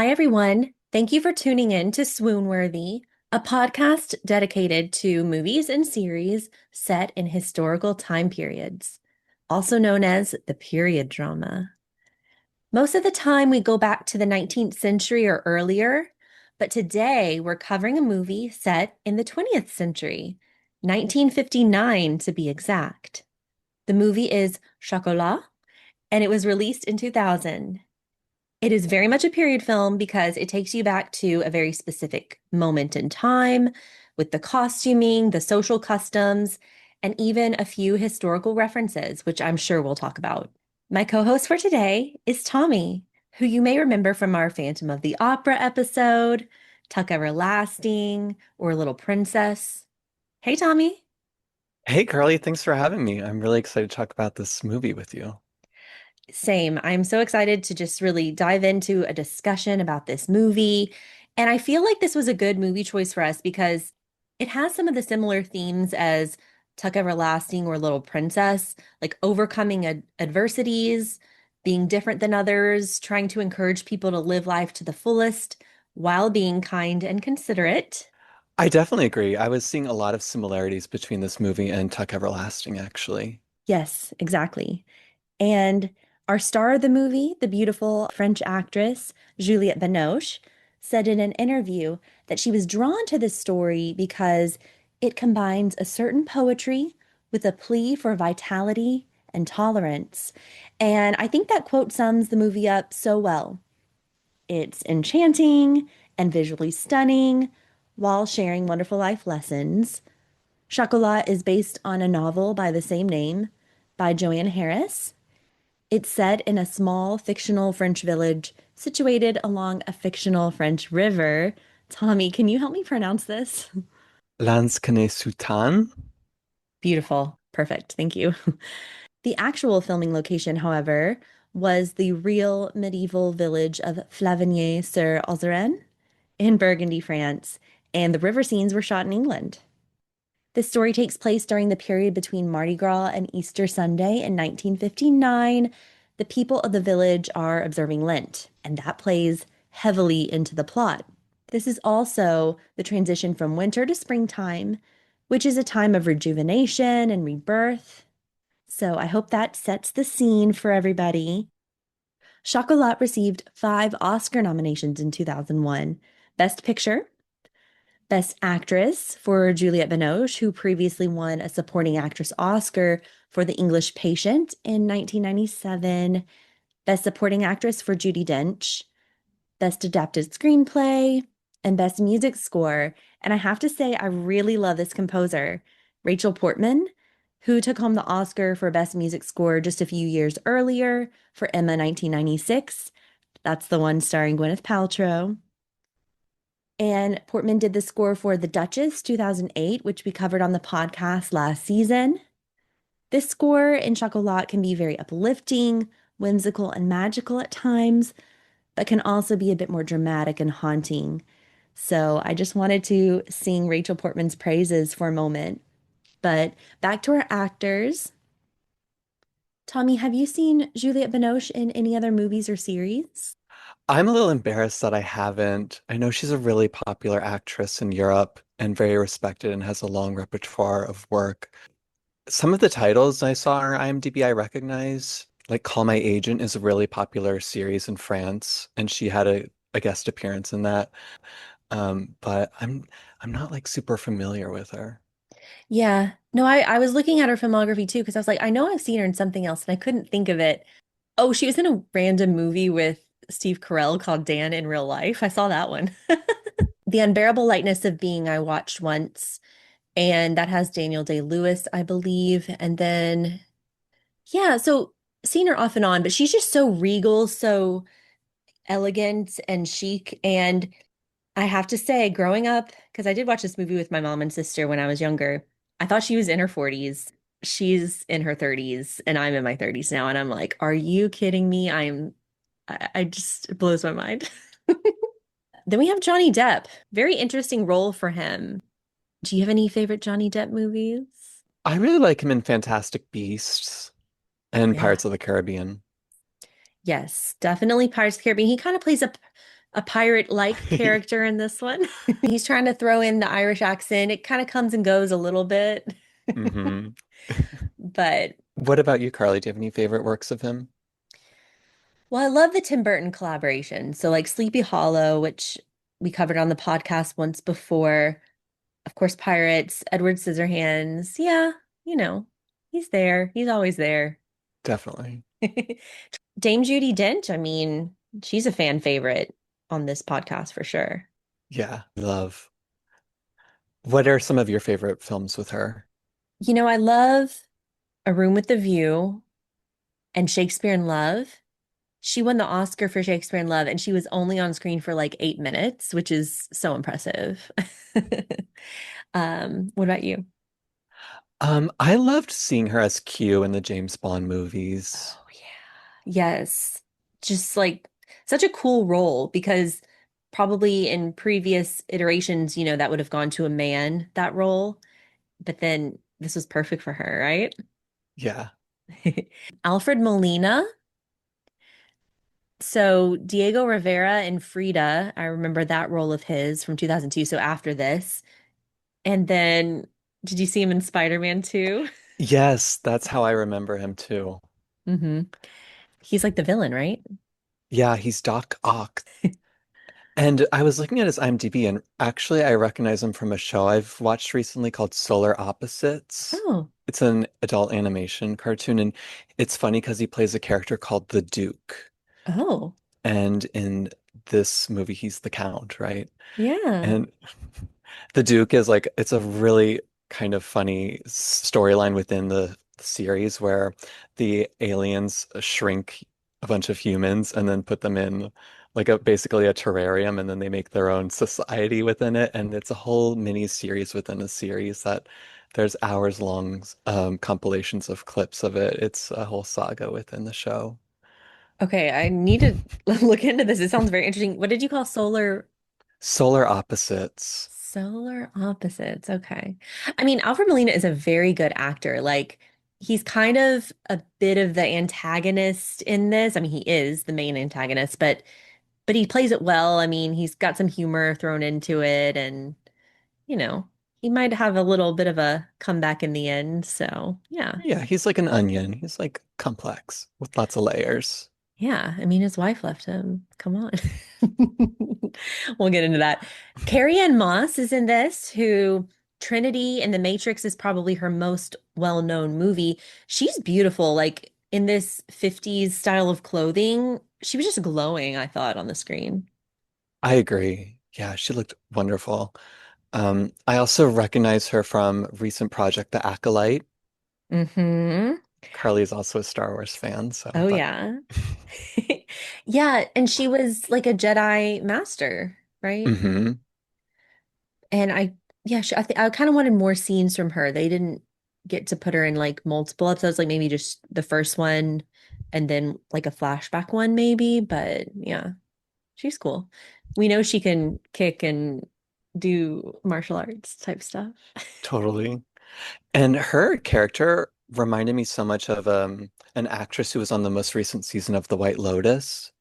Hi, everyone. Thank you for tuning in to Swoon-Worthy, a podcast dedicated to movies and series set in historical time periods, also known as the period drama. Most of the time, we go back to the 19th century or earlier, but today we're covering a movie set in the 20th century, 1959 to be exact. The movie is Chocolat, and it was released in 2000. It is very much a period film because it takes you back to a very specific moment in time with the costuming, the social customs, and even a few historical references, which I'm sure we'll talk about. My co-host for today is Tommy, who you may remember from our Phantom of the Opera episode, Tuck Everlasting, or Little Princess. Hey, Tommy. Hey, Carly, thanks for having me. I'm really excited to talk about this movie with you. Same. I'm so excited to just really dive into a discussion about this movie. And I feel like this was a good movie choice for us because it has some of the similar themes as Tuck Everlasting or Little Princess, like overcoming adversities, being different than others, trying to encourage people to live life to the fullest while being kind and considerate. I definitely agree. I was seeing a lot of similarities between this movie and Tuck Everlasting, actually. Yes, exactly. And our star of the movie, the beautiful French actress Juliette Binoche, said in an interview that she was drawn to this story because it combines a certain poetry with a plea for vitality and tolerance. And I think that quote sums the movie up so well. It's enchanting and visually stunning while sharing wonderful life lessons. Chocolat is based on a novel by the same name by Joanne Harris. It's set in a small fictional French village situated along a fictional French river. Tommy, can you help me pronounce this? Sultan? Beautiful. Perfect. Thank you. The actual filming location, however, was the real medieval village of Flavigny-sur-Ozeren in Burgundy, France, and the river scenes were shot in England. This story takes place during the period between Mardi Gras and Easter Sunday in 1959. The people of the village are observing Lent, and that plays heavily into the plot. This is also the transition from winter to springtime, which is a time of rejuvenation and rebirth. So I hope that sets the scene for everybody. Chocolat received 5 Oscar nominations in 2001: Best Picture, Best Actress for Juliette Binoche, who previously won a Supporting Actress Oscar for The English Patient in 1997. Best Supporting Actress for Judi Dench. Best Adapted Screenplay, and Best Music Score. And I have to say, I really love this composer, Rachel Portman, who took home the Oscar for Best Music Score just a few years earlier for Emma 1996. That's the one starring Gwyneth Paltrow. And Portman did the score for The Duchess 2008, which we covered on the podcast last season. This score in Chocolat can be very uplifting, whimsical, and magical at times, but can also be a bit more dramatic and haunting. So I just wanted to sing Rachel Portman's praises for a moment. But back to our actors. Tommy, have you seen Juliette Binoche in any other movies or series? I'm a little embarrassed that I haven't. I know she's a really popular actress in Europe and very respected and has a long repertoire of work. Some of the titles I saw on her IMDb I recognize, like Call My Agent is a really popular series in France, and she had a guest appearance in that. But I'm not like super familiar with her. Yeah. No, I was looking at her filmography too, because I was like, I know I've seen her in something else, and I couldn't think of it. Oh, she was in a random movie with Steve Carell called Dan in Real Life. I saw that one. The Unbearable Lightness of Being, I watched once, and that has Daniel Day-Lewis, I believe. And then, yeah, so seen her off and on, but she's just so regal, so elegant and chic. And I have to say, growing up, because I did watch this movie with my mom and sister when I was younger, I thought she was in her 40s. She's in her 30s, and I'm in my 30s now. And I'm like, are you kidding me? I just, it blows my mind. Then we have Johnny Depp. Very interesting role for him. Do you have any favorite Johnny Depp movies? I really like him in Fantastic Beasts and Yeah. Pirates of the Caribbean. Yes, definitely Pirates of the Caribbean. He kind of plays a pirate-like character in this one. He's trying to throw in the Irish accent. It kind of comes and goes a little bit. Hmm. But What about you, Carly? Do you have any favorite works of him? well, I love the Tim Burton collaboration. So like Sleepy Hollow, which we covered on the podcast once before. Of course, Pirates, Edward Scissorhands. Yeah, you know, he's there. He's always there. Definitely. Dame Judi Dench, I mean, she's a fan favorite on this podcast for sure. Yeah, love. What are some of your favorite films with her? I love A Room with the View and Shakespeare in Love. She won the Oscar for Shakespeare in Love, and she was only on screen for like 8 minutes, which is so impressive. What about you? I loved seeing her as Q in the James Bond movies. Oh, yeah. Yes. Just like such a cool role because probably in previous iterations, that would have gone to a man, that role. But then this was perfect for her, right? Yeah. Alfred Molina. So Diego Rivera and Frida, I remember that role of his from 2002. So after this. And then did you see him in Spider-Man 2? Yes, that's how I remember him too. Hmm. He's like the villain, right? Yeah, he's Doc Ock. And I was looking at his IMDb, and actually, I recognize him from a show I've watched recently called Solar Opposites. Oh, It's an adult animation cartoon, and it's funny because he plays a character called the Duke. oh, And in this movie, he's the Count, right? yeah. And the Duke is like, it's a really kind of funny storyline within the series where the aliens shrink a bunch of humans and then put them in like a basically a terrarium, and then they make their own society within it. And it's a whole mini series within a series that there's hours long compilations of clips of it. It's a whole saga within the show. Okay, I need to look into this. It sounds very interesting. What did you call Solar Opposites. solar opposites? Okay. I mean, Alfred Molina is a very good actor. Like he's kind of a bit of the antagonist in this. I mean, he is the main antagonist, but he plays it well. I mean, he's got some humor thrown into it and you know, he might have a little bit of a comeback in the end. So, yeah. Yeah, he's like an onion. He's like complex with lots of layers. Yeah. I mean, his wife left him. Come on. We'll get into that. Carrie Ann Moss is in this, who Trinity in The Matrix is probably her most well-known movie. She's beautiful. Like in this 50s style of clothing, she was just glowing, I thought, on the screen. I agree. Yeah, she looked wonderful. I also recognize her from recent project The Acolyte. Hmm. Carly is also a Star Wars fan, so I Oh, thought, yeah. Yeah, and she was like a Jedi master, right? hmm. And yeah, I kind of wanted more scenes from her. They didn't get to put her in like multiple episodes, like maybe just the first one and then like a flashback one, maybe. But yeah, she's cool. We know she can kick and do martial arts type stuff. Totally. And her character reminded me so much of an actress who was on the most recent season of The White Lotus,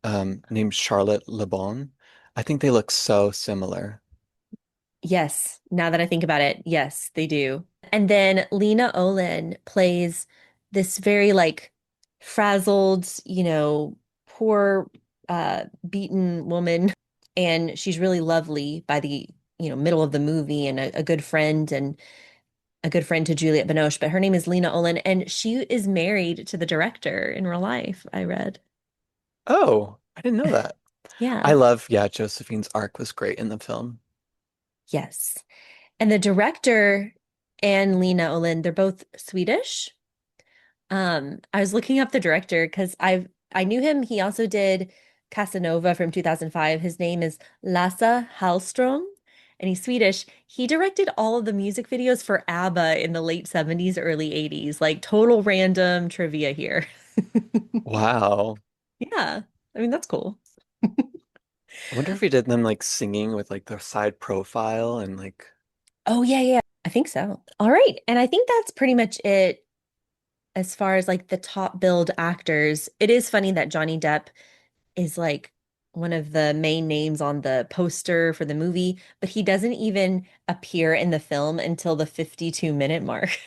named Charlotte Le Bon. I think they look so similar. Yes, now that I think about it, yes, they do. And then Lena Olin plays this very like frazzled, poor beaten woman and she's really lovely by the, middle of the movie and a good friend and a good friend to Juliette Binoche, but her name is Lena Olin and she is married to the director in real life, I read. Oh, I didn't know that. I Yeah. love, yeah, Josephine's arc was great in the film. Yes. And the director and Lena Olin, they're both Swedish. I was looking up the director because I knew him. He also did Casanova from 2005. His name is Lasse Hallström, and he's Swedish. He directed all of the music videos for ABBA in the late 70s, early 80s. Like total random trivia here. Wow. Yeah, I mean that's cool. I wonder if he did them like singing with like the side profile and like, Oh yeah, yeah, I think so. All right, and I think that's pretty much it as far as like the top build actors. It is funny that Johnny Depp is like one of the main names on the poster for the movie, but he doesn't even appear in the film until the 52-minute mark.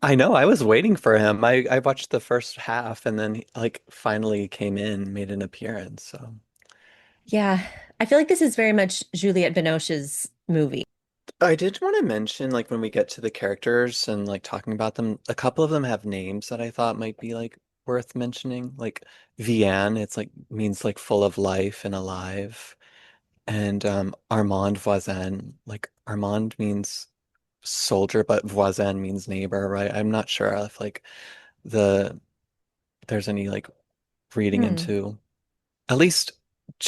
I know, I was waiting for him. I watched the first half and then like finally came in, made an appearance. So Yeah, I feel like this is very much Juliette Binoche's movie. I did want to mention like when we get to the characters and like talking about them, a couple of them have names that I thought might be like worth mentioning. Like Vianne, it's like means like full of life and alive. And Armand Voisin, like Armand means soldier, but voisin means neighbor, right? I'm not sure if like the there's any like reading Hmm, into at least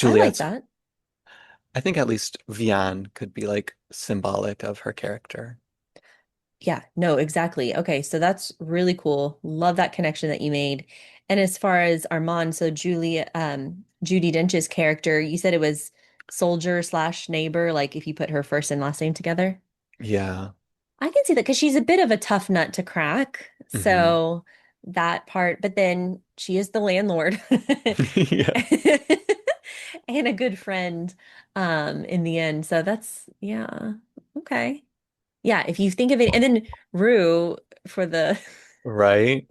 I like Juliet's. that. I think at least Vianne could be like symbolic of her character. Yeah, no, exactly. Okay, so that's really cool. Love that connection that you made. And as far as Armand, so Judi Dench's character, you said it was soldier slash neighbor, like if you put her first and last name together. Yeah. I can see that because she's a bit of a tough nut to crack. Hmm. So that part, but then she is the landlord Yeah. and a good friend in the end. So that's yeah. Okay. Yeah, if you think of it, and then Rue for the Right?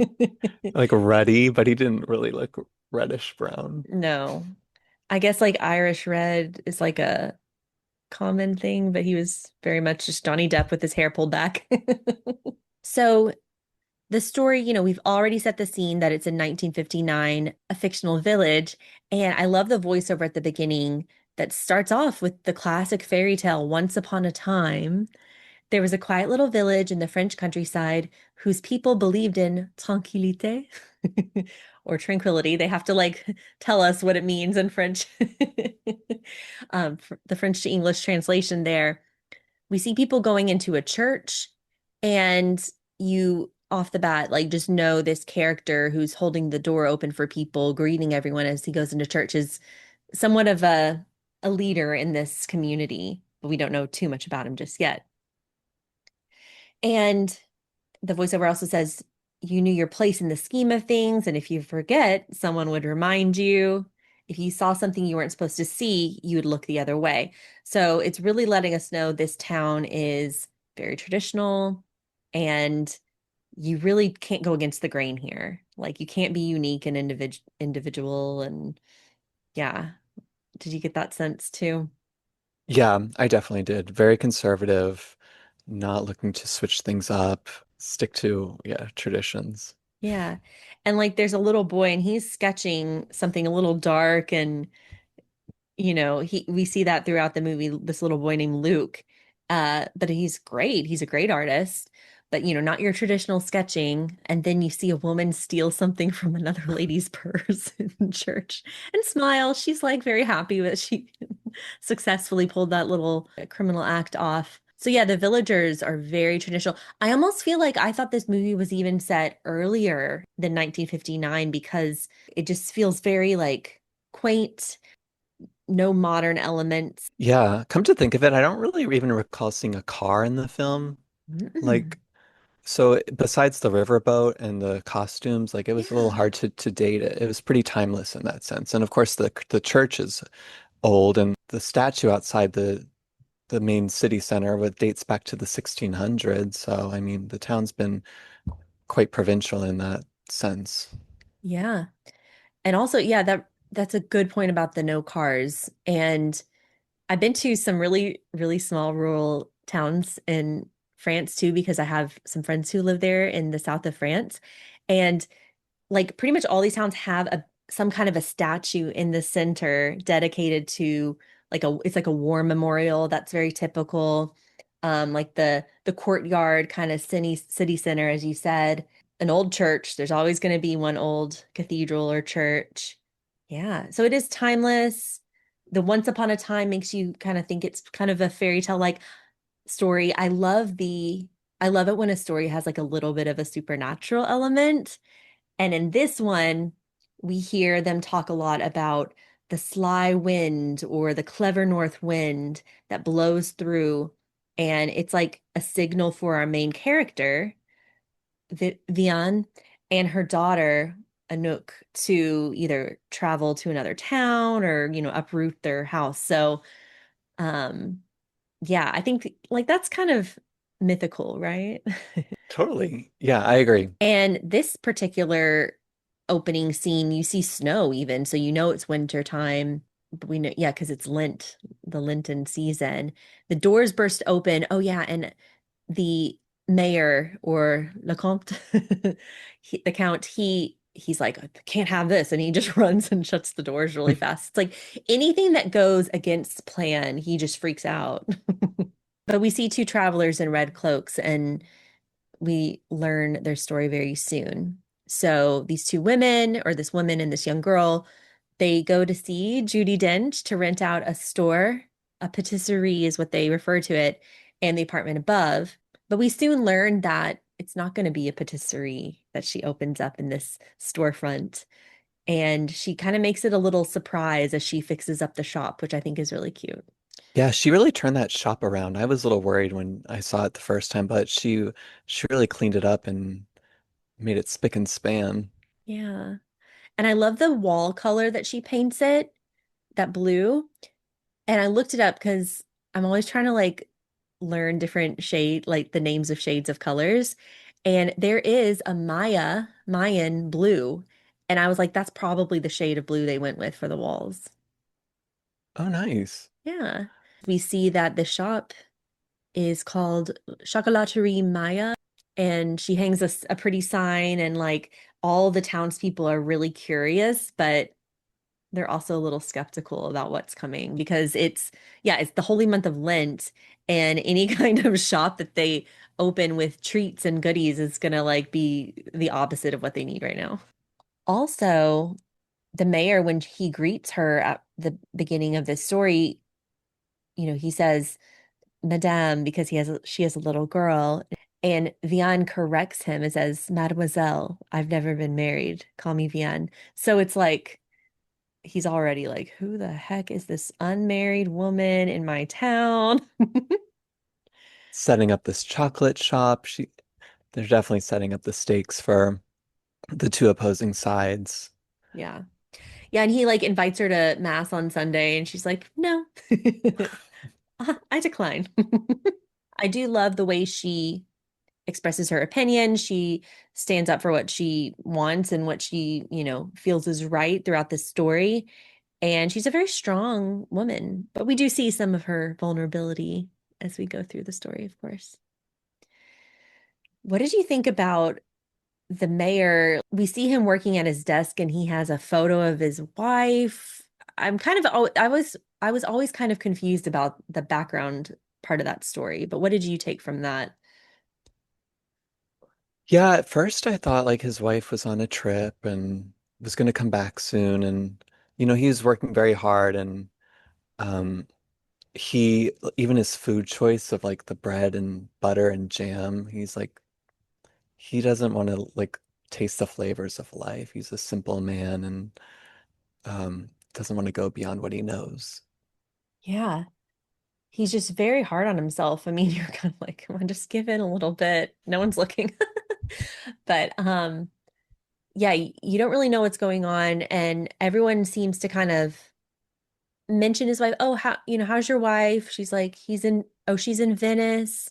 Like ruddy, but he didn't really look reddish brown. no, I guess like Irish red is like a common thing, but he was very much just Johnny Depp with his hair pulled back. So the story, we've already set the scene that it's in 1959, a fictional village, and I love the voiceover at the beginning that starts off with the classic fairy tale, Once Upon a Time. There was a quiet little village in the French countryside whose people believed in tranquillité or tranquility. They have to like tell us what it means in French. The French to English translation there. We see people going into a church, and you off the bat like just know this character who's holding the door open for people, greeting everyone as he goes into church is somewhat of a leader in this community, but we don't know too much about him just yet. And the voiceover also says you knew your place in the scheme of things, and if you forget, someone would remind you. If you saw something you weren't supposed to see, you would look the other way. So it's really letting us know this town is very traditional, and you really can't go against the grain here. Like you can't be unique and individual. And yeah, did you get that sense too? Yeah, I definitely did. Very conservative, not looking to switch things up, stick to, yeah, traditions. Yeah. And like there's a little boy and he's sketching something a little dark, and he we see that throughout the movie, this little boy named Luke. But he's great. He's a great artist, but not your traditional sketching. And then you see a woman steal something from another lady's purse in church and smile. She's like very happy that she successfully pulled that little criminal act off. So yeah, the villagers are very traditional. I almost feel like I thought this movie was even set earlier than 1959 because it just feels very like quaint, no modern elements. Yeah, come to think of it, I don't really even recall seeing a car in the film. Mm-mm. Like, so besides the riverboat and the costumes, like it was a little Yeah. hard to date it. It was pretty timeless in that sense. And of course, the church is old, and the statue outside the main city center with dates back to the 1600s. So, I mean, the town's been quite provincial in that sense. Yeah. And also, yeah, that's a good point about the no cars. And I've been to some really, really small rural towns in France too, because I have some friends who live there in the south of France. And like pretty much all these towns have a some kind of a statue in the center dedicated to like it's like a war memorial that's very typical. Like the courtyard kind of city center, as you said, an old church. There's always going to be one old cathedral or church. Yeah, so it is timeless. The Once Upon a Time makes you kind of think it's kind of a fairy tale like story. I love it when a story has like a little bit of a supernatural element. And in this one, we hear them talk a lot about the sly wind or the clever north wind that blows through. And it's like a signal for our main character, Vianne, and her daughter. a nook to either travel to another town or, uproot their house. So, um, yeah, I think like that's kind of mythical, right? Totally. Yeah, I agree. And this particular opening scene, you see snow even, so you know it's winter time. But we know, yeah, because it's Lent, the Lenten season. The doors burst open. Oh yeah, and the mayor or Le Comte, the count, he's like, "I can't have this," and he just runs and shuts the doors really fast. It's like anything that goes against plan, he just freaks out. But we see two travelers in red cloaks, and we learn their story very soon. So these two women, or this woman and this young girl, they go to see Judi Dench to rent out a store. A patisserie is what they refer to it, and the apartment above. But we soon learn that it's not going to be a patisserie that she opens up in this storefront. And she kind of makes it a little surprise as she fixes up the shop, which I think is really cute. Yeah, she really turned that shop around. I was a little worried when I saw it the first time, but she really cleaned it up and made it spick and span. Yeah. And I love the wall color that she paints it, that blue. And I looked it up because I'm always trying to like learn different shade, like the names of shades of colors. And there is a Mayan blue. And I was like, that's probably the shade of blue they went with for the walls. Oh, nice. Yeah. We see that the shop is called Chocolaterie Maya. And she hangs a pretty sign, and like all the townspeople are really curious, but they're also a little skeptical about what's coming because yeah, it's the holy month of Lent, and any kind of shop that they open with treats and goodies is gonna like be the opposite of what they need right now. Also, the mayor, when he greets her at the beginning of this story, he says, Madame, because she has a little girl. And Vianne corrects him and says, Mademoiselle, I've never been married. Call me Vianne. So it's like he's already like, who the heck is this unmarried woman in my town? Setting up this chocolate shop. They're definitely setting up the stakes for the two opposing sides. Yeah. Yeah. And he like invites her to mass on Sunday, and she's like, no, I decline. I do love the way she expresses her opinion. She stands up for what she wants and what she, feels is right throughout this story. And she's a very strong woman, but we do see some of her vulnerability as we go through the story, of course. What did you think about the mayor? We see him working at his desk, and he has a photo of his wife. I was always kind of confused about the background part of that story, but what did you take from that? Yeah, at first I thought like his wife was on a trip and was going to come back soon. And, he was working very hard and um, even his food choice of like the bread and butter and jam, he's like, he doesn't want to like taste the flavors of life. He's a simple man and doesn't want to go beyond what he knows. Yeah, he's just very hard on himself. I mean, you're kind of like, come on, just give in a little bit. No one's looking. But yeah, you don't really know what's going on, and everyone seems to kind of mention his wife. Oh, how's your wife? She's like, she's in Venice.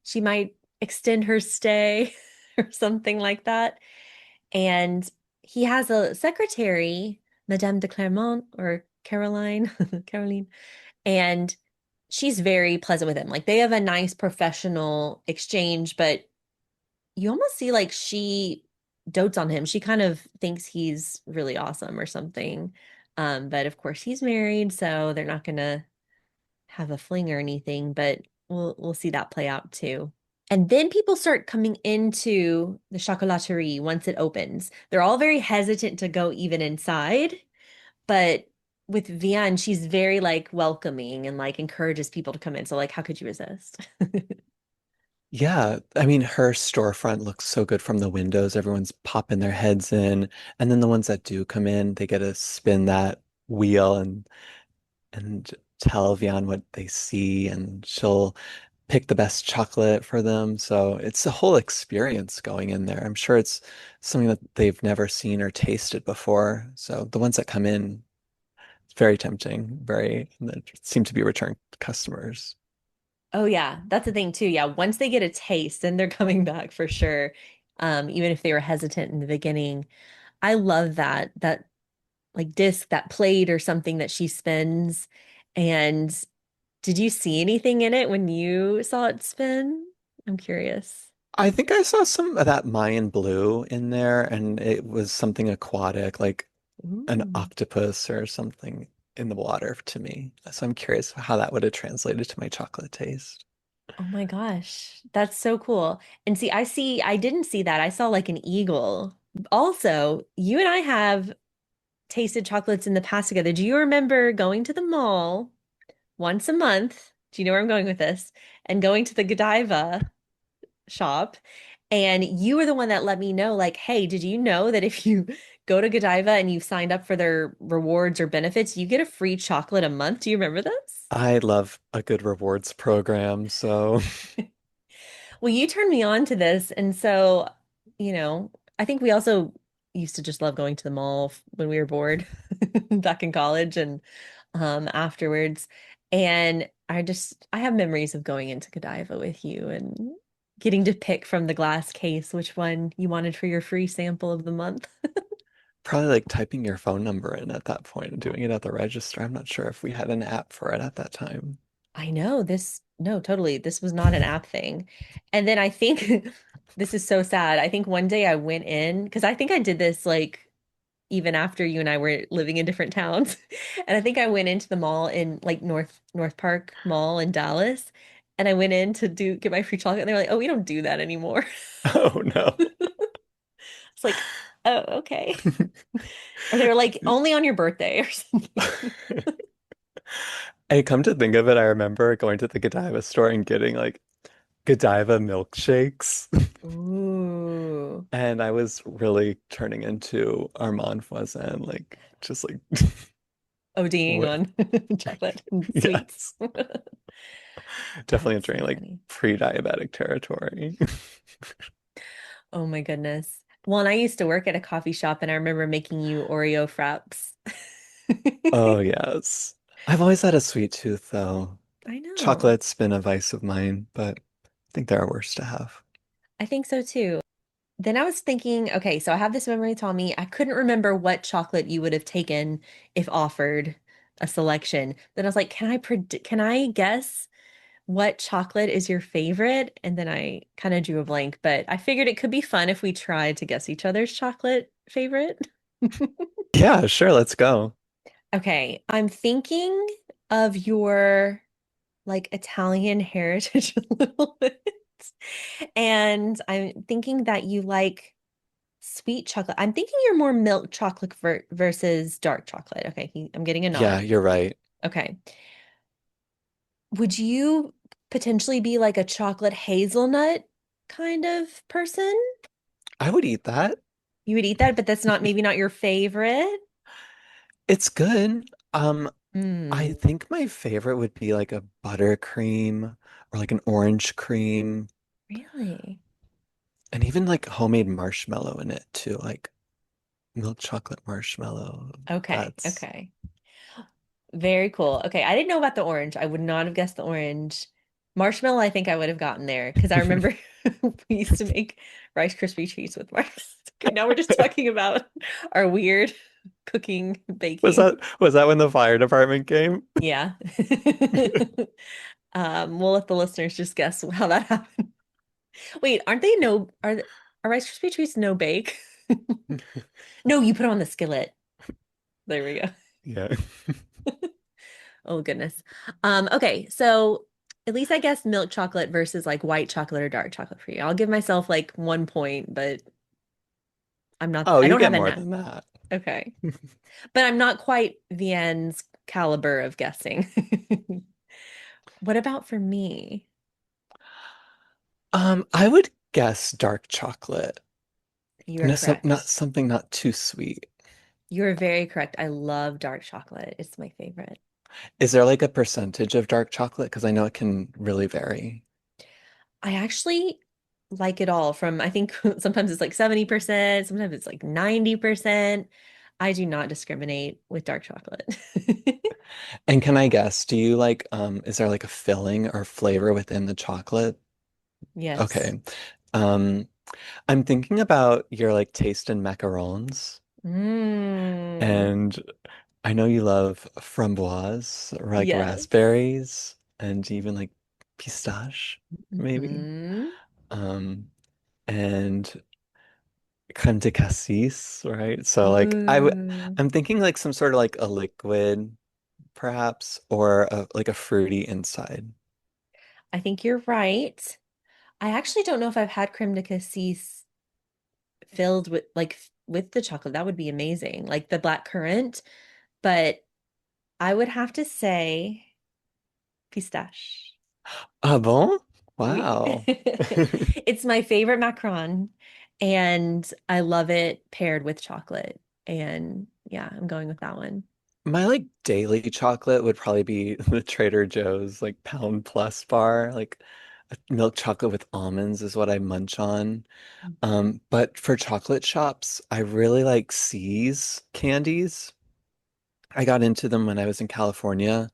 She might extend her stay or something like that. And he has a secretary, Madame de Clermont or Caroline, Caroline, and she's very pleasant with him. Like they have a nice professional exchange, but you almost see like she dotes on him. She kind of thinks he's really awesome or something. But of course he's married, so they're not gonna have a fling or anything, but we'll see that play out too. And then people start coming into the chocolaterie once it opens. They're all very hesitant to go even inside, but with Vianne, she's very like welcoming and like encourages people to come in. So like, how could you resist? Yeah, I mean, her storefront looks so good from the windows. Everyone's popping their heads in. And then the ones that do come in, they get to spin that wheel and tell Vianne what they see. And she'll pick the best chocolate for them. So it's a whole experience going in there. I'm sure it's something that they've never seen or tasted before. So the ones that come in, it's very tempting, very, and that seem to be return customers. Oh yeah, that's the thing too. Yeah, once they get a taste, then they're coming back for sure. Even if they were hesitant in the beginning. I love that like disc, that plate or something that she spins. And did you see anything in it when you saw it spin? I'm curious. I think I saw some of that Mayan blue in there, and it was something aquatic, like an Ooh. octopus or something in the water to me. So I'm curious how that would have translated to my chocolate taste. Oh my gosh, that's so cool. And I didn't see that. I saw like an eagle. Also, you and I have tasted chocolates in the past together. Do you remember going to the mall once a month? Do you know where I'm going with this? And going to the Godiva shop. And you were the one that let me know, like, hey, did you know that if you go to Godiva and you signed up for their rewards or benefits, you get a free chocolate a month? Do you remember this? I love a good rewards program, so Well, you turned me on to this. And so, you know, I think we also used to just love going to the mall when we were bored back in college and afterwards. And I have memories of going into Godiva with you and getting to pick from the glass case which one you wanted for your free sample of the month. probably like typing your phone number in at that point and doing it at the register. I'm not sure if we had an app for it at that time. I know no, totally. This was not an app thing. And then I think this is so sad. I think one day I went in because I think I did this like even after you and I were living in different towns. And I think I went into the mall in like North Park Mall in Dallas. And I went in to do get my free chocolate and they were like, "Oh, we don't do that anymore." Oh no. It's like, "Oh, okay." Or they were like, "Only on your birthday or something." I come to think of it, I remember going to the Godiva store and getting like Godiva milkshakes. Ooh. And I was really turning into Armand Voisin, like just like ODing what on chocolate and sweets. yes. Definitely That's entering so like funny. pre-diabetic territory. Oh my goodness. Well, and I used to work at a coffee shop and I remember making you Oreo fraps. Oh yes. I've always had a sweet tooth though. I know. Chocolate's been a vice of mine, but I think there are worse to have. I think so too. Then I was thinking, okay, so I have this memory, Tommy. I couldn't remember what chocolate you would have taken if offered a selection. Then I was like, can I guess what chocolate is your favorite? And then I kind of drew a blank, but I figured it could be fun if we tried to guess each other's chocolate favorite. Yeah, sure, let's go. Okay, I'm thinking of your like Italian heritage a little bit. And I'm thinking that you like sweet chocolate. I'm thinking you're more milk chocolate versus dark chocolate. Okay, I'm getting a Yeah, nod. you're right. Okay. Would you potentially be like a chocolate hazelnut kind of person? I would eat that. You would eat that, but that's not maybe not your favorite. It's good. I Hmm, think my favorite would be like a buttercream or like an orange cream really? and even like homemade marshmallow in it too, like milk chocolate marshmallow. Okay, That's okay. Very cool. Okay, I didn't know about the orange. I would not have guessed the orange. Marshmallow, I think I would have gotten there because I remember we used to make Rice Krispie treats with marshmallows. Okay, now we're just talking about our weird cooking, baking. was that when the fire department came? Yeah. We'll let the listeners just guess how that happened. Wait, aren't they no are Rice Krispie treats no bake? No, you put them on the skillet. There we go. Yeah. Oh goodness. Okay, so at least I guess milk chocolate versus like white chocolate or dark chocolate for you. I'll give myself like 1 point, but Oh, I you don't get have a more net. than that. Okay. But I'm not quite Vianne's caliber of guessing. What about for me? I would guess dark chocolate. You are No, not correct. something not too sweet. You're very correct. I love dark chocolate. It's my favorite. Is there like a percentage of dark chocolate? Because I know it can really vary. I actually like it all from, I think sometimes it's like 70%, sometimes it's like 90%. I do not discriminate with dark chocolate. And can I guess, do you like, is there like a filling or flavor within the chocolate? Yes. Okay. Um, I'm thinking about your like taste in macarons, Mm, and I know you love framboise, or like yes. raspberries, and even like pistache, maybe. Hmm. Um, and crème de cassis, right? So like Ooh, I'm thinking like some sort of like a liquid, perhaps, or like a fruity inside. I think you're right. I actually don't know if I've had crème de cassis filled with with the chocolate. That would be amazing. Like the black currant, but I would have to say pistache. Ah bon? Oui. Wow. It's my favorite macaron, and I love it paired with chocolate. And yeah, I'm going with that one. My like daily chocolate would probably be the Trader Joe's like pound plus bar. Like milk chocolate with almonds is what I munch on. But for chocolate shops, I really like C's candies. I got into them when I was in California.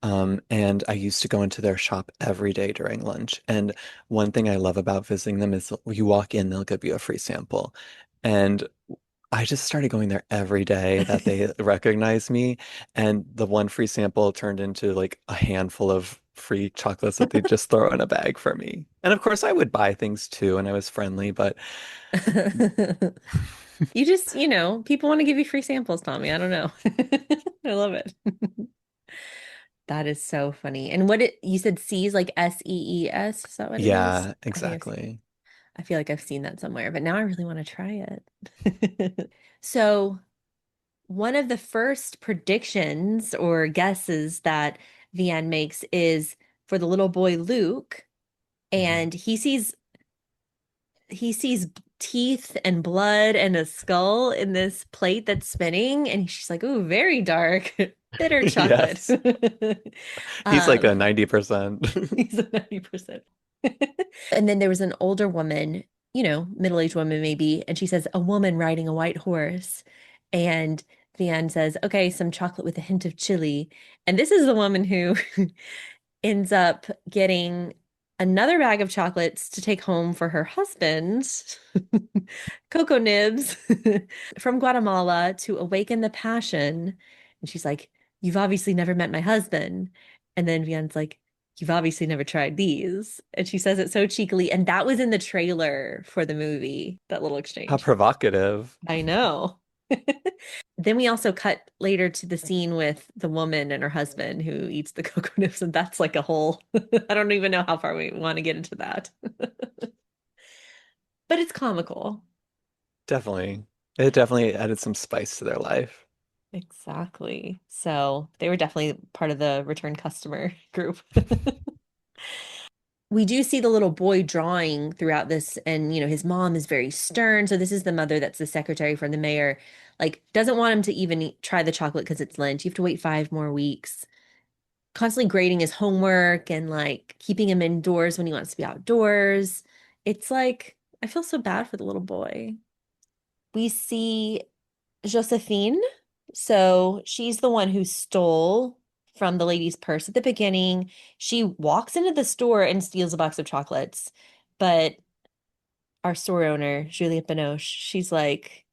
And I used to go into their shop every day during lunch. And one thing I love about visiting them is you walk in, they'll give you a free sample. And I just started going there every day that they recognize me. And the one free sample turned into like a handful of free chocolates that they just throw in a bag for me. And of course, I would buy things too, and I was friendly, but You just, people want to give you free samples, Tommy. I don't know. I love it. That is so funny. And you said C's like Sees? Is that what it is? yeah, I think I've seen, exactly. I feel like I've seen that somewhere, but now I really want to try it. So, one of the first predictions or guesses that Vianne makes is for the little boy Luke, Mhm. and he sees teeth and blood and a skull in this plate that's spinning, and she's like, "Ooh, very dark, bitter chocolate." Yes. He's like Um, a 90%. he's a 90%. And then there was an older woman, middle-aged woman maybe, and she says, "A woman riding a white horse." And Vianne says, "Okay, some chocolate with a hint of chili." And this is the woman who ends up getting another bag of chocolates to take home for her husband, cocoa nibs from Guatemala to awaken the passion. And she's like, "You've obviously never met my husband." And then Vianne's like, "You've obviously never tried these." And she says it so cheekily. And that was in the trailer for the movie, that little How exchange. provocative. I know. Then we also cut later to the scene with the woman and her husband who eats the cocoa nibs, and that's like a whole, I don't even know how far we want to get into that. But it's comical. Definitely. It definitely added some spice to their life. Exactly. So they were definitely part of the return customer group. We do see the little boy drawing throughout this, and his mom is very stern. So this is the mother that's the secretary for the mayor, like doesn't want him to even try the chocolate because it's Lent. You have to wait 5 more weeks. Constantly grading his homework and like keeping him indoors when he wants to be outdoors. It's like, I feel so bad for the little boy. We see Josephine. So she's the one who stole from the lady's purse at the beginning. She walks into the store and steals a box of chocolates. But our store owner, Juliette Binoche, she's like,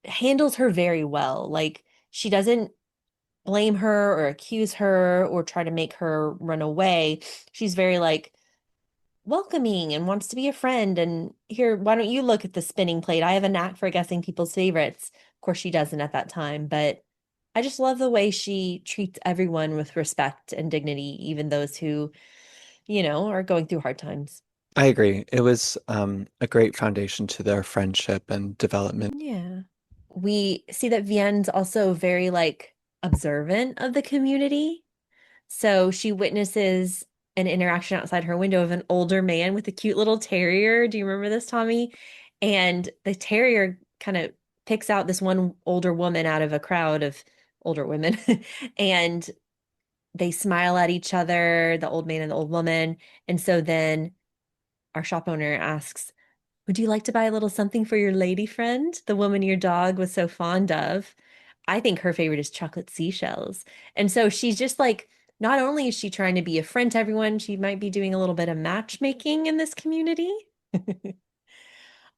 handles her very well. Like, she doesn't blame her or accuse her or try to make her run away. She's very like welcoming and wants to be a friend. And here, why don't you look at the spinning plate? I have a knack for guessing people's favorites. Of course, she doesn't at that time, but I just love the way she treats everyone with respect and dignity, even those who, are going through hard times. I agree. It was a great foundation to their friendship and development. Yeah. We see that Vianne's also very like observant of the community. So she witnesses an interaction outside her window of an older man with a cute little terrier. Do you remember this, Tommy? And the terrier kind of picks out this one older woman out of a crowd of older women and they smile at each other, the old man and the old woman. And so then our shop owner asks, would you like to buy a little something for your lady friend, the woman your dog was so fond of? I think her favorite is chocolate seashells. And so she's just like, not only is she trying to be a friend to everyone, she might be doing a little bit of matchmaking in this community.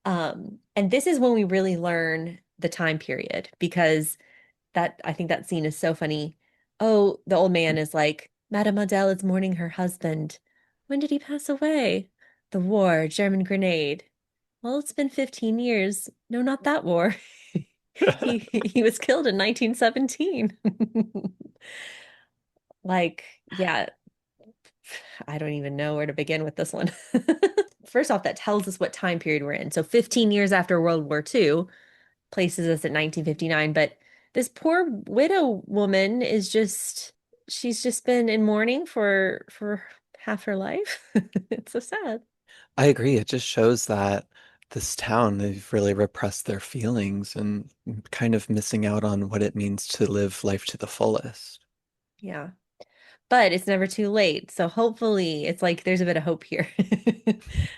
And this is when we really learn the time period because that I think that scene is so funny. Oh, the old man is like, Mademoiselle is mourning her husband. When did he pass away? The war, German grenade. Well, it's been 15 years. No, not that war. He was killed in 1917. Like, yeah, I don't even know where to begin with this one. First off, that tells us what time period we're in. So 15 years after World War II places us at 1959, but this poor widow woman is just she's just been in mourning for half her life. It's so sad. I agree. It just shows that this town, they've really repressed their feelings and kind of missing out on what it means to live life to the fullest. Yeah. But it's never too late. So hopefully it's like there's a bit of hope here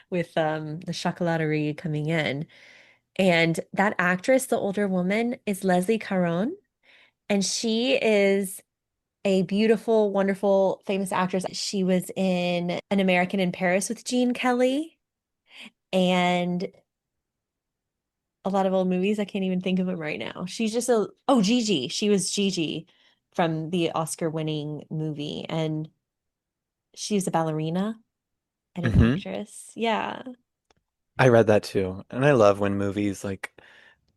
with the chocolaterie coming in. And that actress, the older woman, is Leslie Caron, and she is a beautiful, wonderful, famous actress. She was in An American in Paris with Gene Kelly and a lot of old movies. I can't even think of them right now. She's just Gigi. She was Gigi from the Oscar-winning movie, and she's a ballerina and an Hmm. actress. Yeah. I read that too. And I love when movies like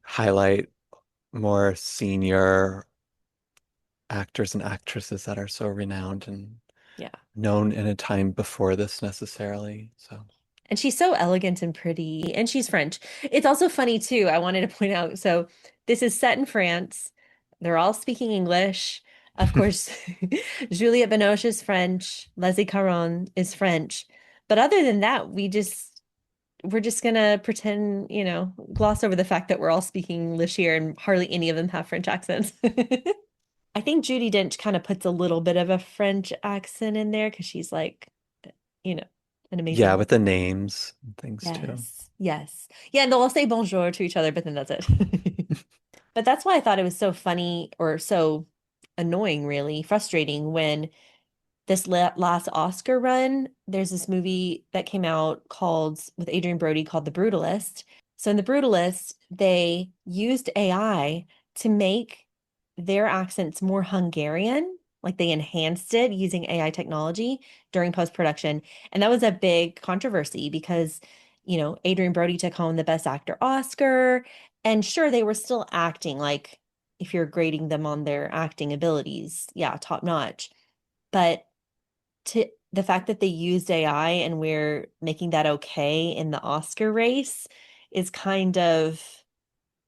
highlight more senior actors and actresses that are so renowned and Yeah. known in a time before this necessarily. So, And she's so elegant and pretty, and she's French. It's also funny too. I wanted to point out, so this is set in France. They're all speaking English. Of course, Juliette Binoche is French, Leslie Caron is French. But other than that, we're just gonna pretend, gloss over the fact that we're all speaking English here and hardly any of them have French accents. I think Judi Dench kind of puts a little bit of a French accent in there because she's like, you know, an amazing yeah, with woman. the names and things too. Yes. Yes. Yeah, and they'll all say bonjour to each other, but then that's it. But that's why I thought it was so funny or so annoying, really, frustrating when this last Oscar run, there's this movie that came out called with Adrian Brody called The Brutalist. So in The Brutalist, they used AI to make their accents more Hungarian, like they enhanced it using AI technology during post-production. And that was a big controversy because, Adrian Brody took home the Best Actor Oscar. And sure, they were still acting like if you're grading them on their acting abilities, yeah, top notch. But to the fact that they used AI and we're making that okay in the Oscar race is kind of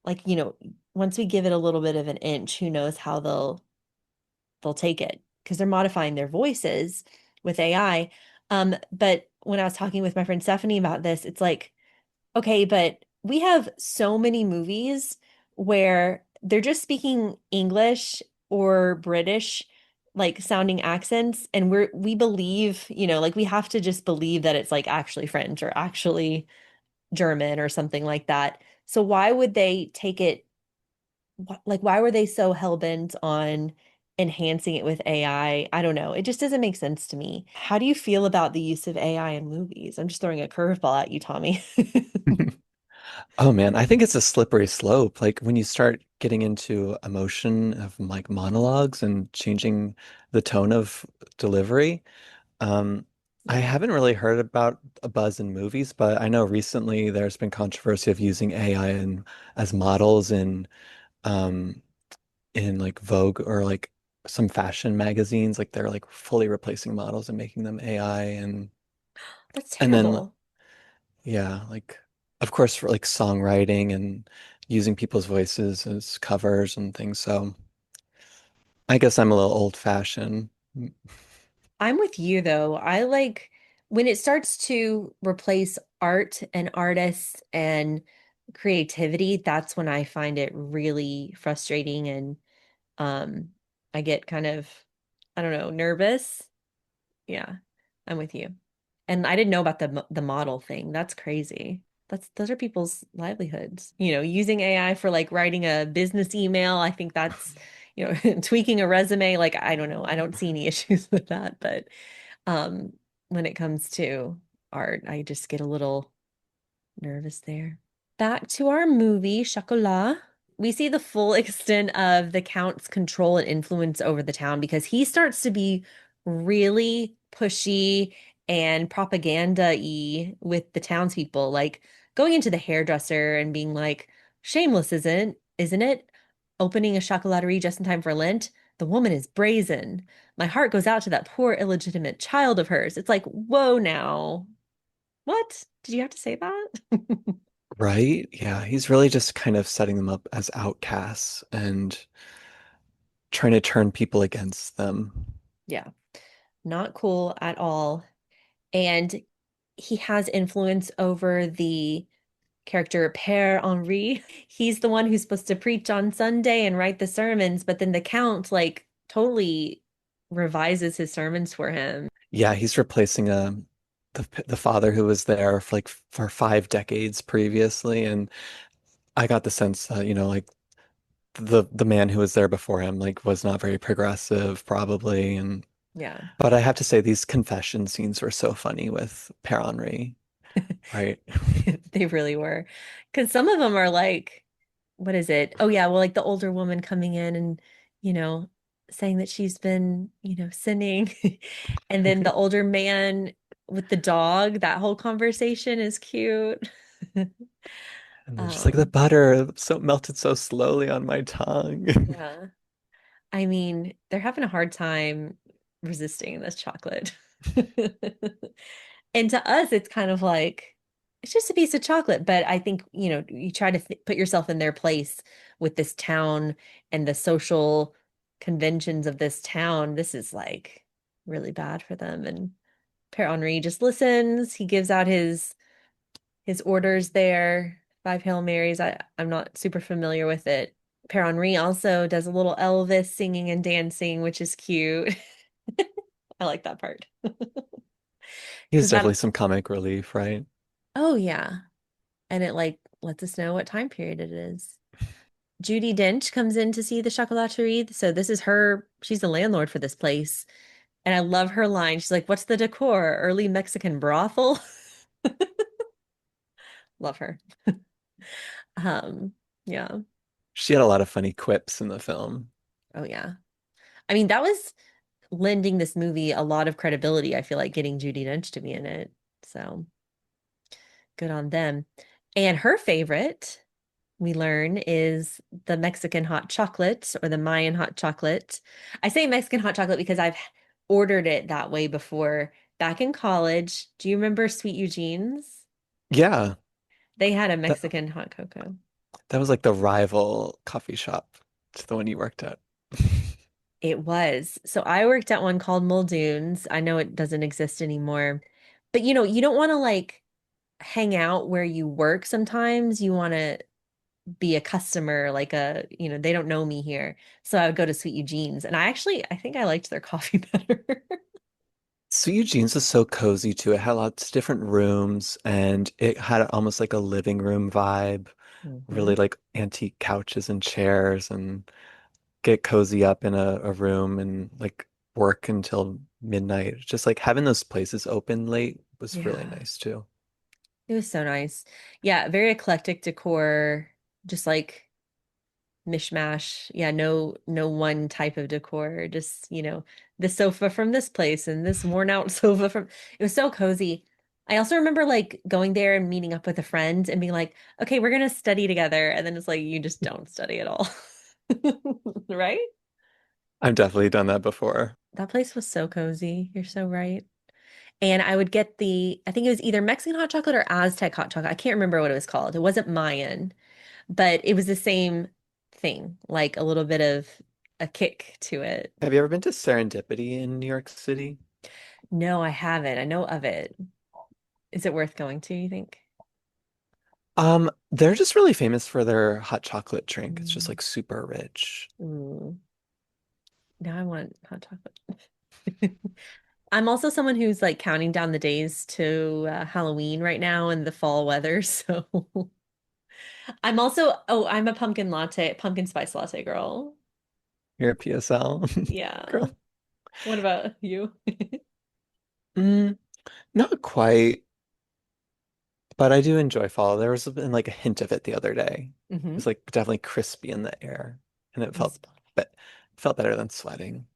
like, once we give it a little bit of an inch, who knows how they'll take it because they're modifying their voices with AI. But when I was talking with my friend Stephanie about this, it's like, okay, but we have so many movies where they're just speaking English or British like sounding accents and we believe, like we have to just believe that it's like actually French or actually German or something like that. So why would they take it like why were they so hell-bent on enhancing it with AI? I don't know. It just doesn't make sense to me. How do you feel about the use of AI in movies? I'm just throwing a curveball at you, Tommy. Oh man, I think it's a slippery slope. Like when you start getting into emotion of like monologues and changing the tone of delivery. Um, I Yeah. haven't really heard about a buzz in movies, but I know recently there's been controversy of using AI as models um in like Vogue or like some fashion magazines. Like they're like fully replacing models and making them AI That's and then terrible. yeah, like of course for like songwriting and using people's voices as covers and things. So I guess I'm a little old fashioned. I'm with you though. I like when it starts to replace art and artists and creativity, that's when I find it really frustrating and um I get kind of I don't know, nervous. Yeah, I'm with you. And I didn't know about the model thing. That's crazy. Those are people's livelihoods. Using AI for like writing a business email. I think that's, tweaking a resume. Like, I don't know. I don't see any issues with that. But um, when it comes to art, I just get a little nervous there. Back to our movie, Chocolat. We see the full extent of the Count's control and influence over the town because he starts to be really pushy and propaganda-y with the townspeople, like going into the hairdresser and being like, shameless isn't it? Opening a chocolaterie just in time for Lent. The woman is brazen. My heart goes out to that poor illegitimate child of hers. It's like, whoa now. What? Did you have to say that? Right? Yeah, he's really just kind of setting them up as outcasts and trying to turn people against them. Yeah, not cool at all. And he has influence over the character Père Henri. He's the one who's supposed to preach on Sunday and write the sermons, but then the Count like totally revises his sermons for him. Yeah, he's replacing the father who was there for like for 5 decades previously, and I got the sense that, like the man who was there before him like was not very progressive probably, and Yeah. but I have to say these confession scenes were so funny with Père Henri, right? They really were. Because some of them are like, what is it? Oh, yeah. Well, like the older woman coming in and, you know, saying that she's been, sinning. And then the older man with the dog, that whole conversation is cute. And they're just like the Um, butter so melted so slowly on my tongue. yeah. I mean, they're having a hard time resisting this chocolate. And to us, it's kind of like, it's just a piece of chocolate. But I think, you try to th put yourself in their place with this town and the social conventions of this town. This is like really bad for them. And Père Henri just listens. He gives out his orders there. Five Hail Marys. I'm not super familiar with it. Père Henri also does a little Elvis singing and dancing, which is cute. I like that part. He was Because definitely that, some comic relief, right? oh yeah. And it like lets us know what time period it is. Judi Dench comes in to see the chocolaterie. So this is her, she's the landlord for this place. And I love her line. She's like, "What's the decor? Early Mexican brothel?" Love her. Um, yeah. She had a lot of funny quips in the film. Oh yeah. I mean, that was lending this movie a lot of credibility. I feel like getting Judi Dench to be in it. So good on them. And her favorite, we learn, is the Mexican hot chocolate or the Mayan hot chocolate. I say Mexican hot chocolate because I've ordered it that way before. Back in college, do you remember Sweet Eugene's? Yeah, They had a that Mexican hot cocoa. that was like the rival coffee shop to the one you worked at. It was. So I worked at one called Muldoon's. I know it doesn't exist anymore. But you don't want to like hang out where you work sometimes. You want to be a customer, like they don't know me here. So I would go to Sweet Eugene's. And I think I liked their coffee better. Sweet Eugene's was so cozy too. It had lots of different rooms and it had almost like a living room vibe, really Hmm. like antique couches and chairs and get cozy up in a room and like work until midnight. Just like having those places open late was really Yeah, nice too. it was so nice. Yeah, very eclectic decor, just like mishmash. Yeah, no one type of decor. Just, the sofa from this place and this worn out sofa from it was so cozy. I also remember like going there and meeting up with a friend and being like, okay, we're gonna study together. And then it's like you just don't study at all. Right? I've definitely done that before. That place was so cozy. You're so right. And I would get I think it was either Mexican hot chocolate or Aztec hot chocolate. I can't remember what it was called. It wasn't Mayan, but it was the same thing, like a little bit of a kick to it. Have you ever been to Serendipity in New York City? No, I haven't. I know of it. Is it worth going to, you think? They're just really famous for their hot chocolate drink. It's just Mm. like super rich. Ooh. Now I want hot chocolate. I'm also someone who's like counting down the days to Halloween right now in the fall weather. So I'm also, oh, I'm a pumpkin spice latte girl. You're a PSL Yeah. girl. What about you? Mm, not quite, but I do enjoy fall. There was been like a hint of it the other day. It Hmm. was like definitely crispy in the air, and It was, be felt better than sweating.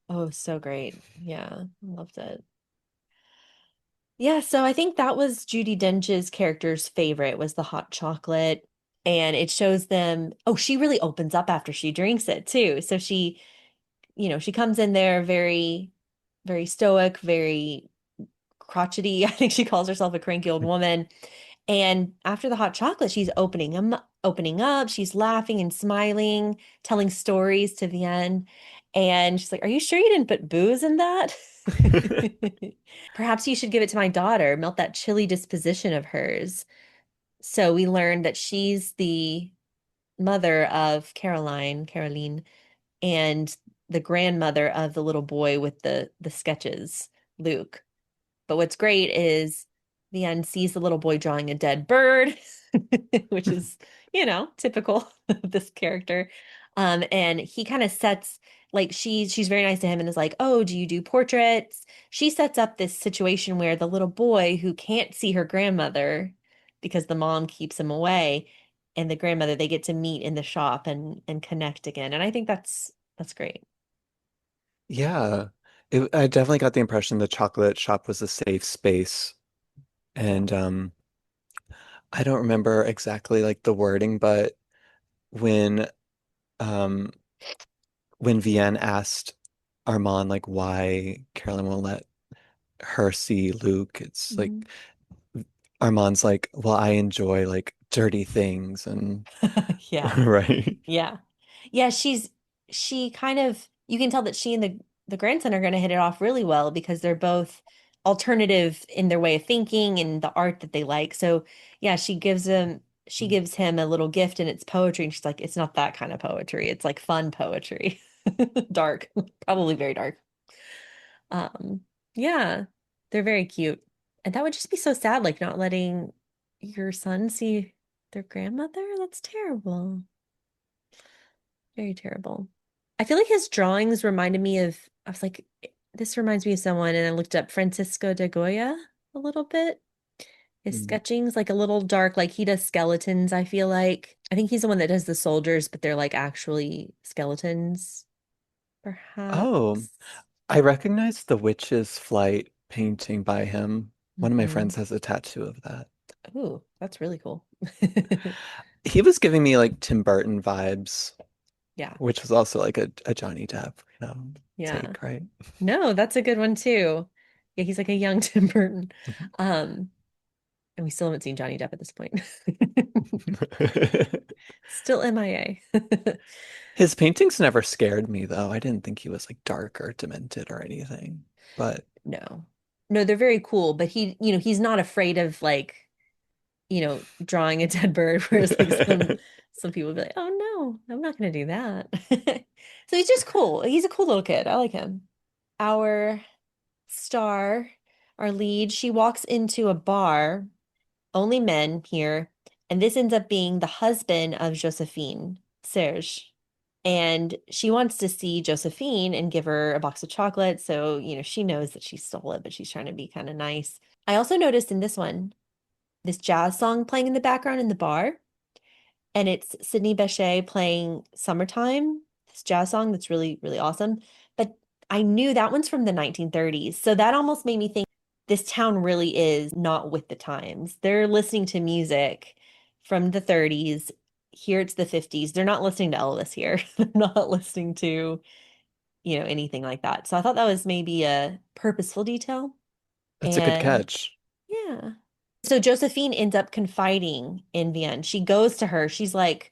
oh, so great. Yeah, loved it. Yeah, so I think that was Judi Dench's character's favorite was the hot chocolate. And it shows them, oh, she really opens up after she drinks it too. So she, she comes in there very, very stoic, very crotchety. I think she calls herself a cranky old woman. And after the hot chocolate, she's opening up, she's laughing and smiling, telling stories to the end. And she's like, "Are you sure you didn't put booze in that?" Perhaps you should give it to my daughter, melt that chilly disposition of hers. So we learned that she's the mother of Caroline, and the grandmother of the little boy with the sketches, Luke. But what's great is Vianne sees the little boy drawing a dead bird, which is, typical of this character. And he kind of sets like she's very nice to him and is like, "Oh, do you do portraits?" She sets up this situation where the little boy who can't see her grandmother because the mom keeps him away and the grandmother they get to meet in the shop and connect again. And I think that's great. Yeah, I definitely got the impression the chocolate shop was a safe space, Yeah. and I don't remember exactly like the wording, but when um when Vienne asked Armand like why Carolyn won't let her see Luke, it's like Mhm. Armand's like, well, I enjoy like dirty things and Yeah. right. Yeah. Yeah, she kind of you can tell that she and the grandson are going to hit it off really well because they're both alternative in their way of thinking and the art that they like. So, yeah, she gives him a little gift and it's poetry and she's like it's not that kind of poetry. It's like fun poetry. Dark, probably very dark. Um yeah, they're very cute. And that would just be so sad like not letting your son see their grandmother. That's terrible. Very terrible. I feel like his drawings reminded me of, I was like, this reminds me of someone, and I looked up Francisco de Goya a little bit. His Mm. sketching's like a little dark, like he does skeletons, I feel like. I think he's the one that does the soldiers, but they're like actually skeletons, Oh, perhaps. I recognize the Witch's Flight painting by him. One of my Hmm. friends has a tattoo of that. Ooh, that's really cool. He was giving me like Tim Burton vibes, Yeah, which was also like a Johnny Depp, yeah. take, right? No, that's a good one too. Yeah, he's like a young Tim Burton. Um, and we still haven't seen Johnny Depp at this point. Still MIA. His paintings never scared me though. I didn't think he was like dark or demented or anything. But No. No, they're very cool, but he's not afraid of like, drawing a dead bird, whereas like some people would be like, "Oh no, I'm not gonna do that." So he's just cool. He's a cool little kid. I like him. Our star, our lead, she walks into a bar, only men here, and this ends up being the husband of Josephine, Serge. And she wants to see Josephine and give her a box of chocolate. So, she knows that she stole it, but she's trying to be kind of nice. I also noticed in this one, this jazz song playing in the background in the bar, and it's Sidney Bechet playing Summertime, this jazz song that's really, really awesome. But I knew that one's from the 1930s. So that almost made me think this town really is not with the times. They're listening to music from the 30s. Here it's the 50s. They're not listening to Elvis here. They're not listening to, anything like that. So I thought that was maybe a purposeful detail. that's a good And catch. yeah. So Josephine ends up confiding in Vianne. She goes to her. She's like,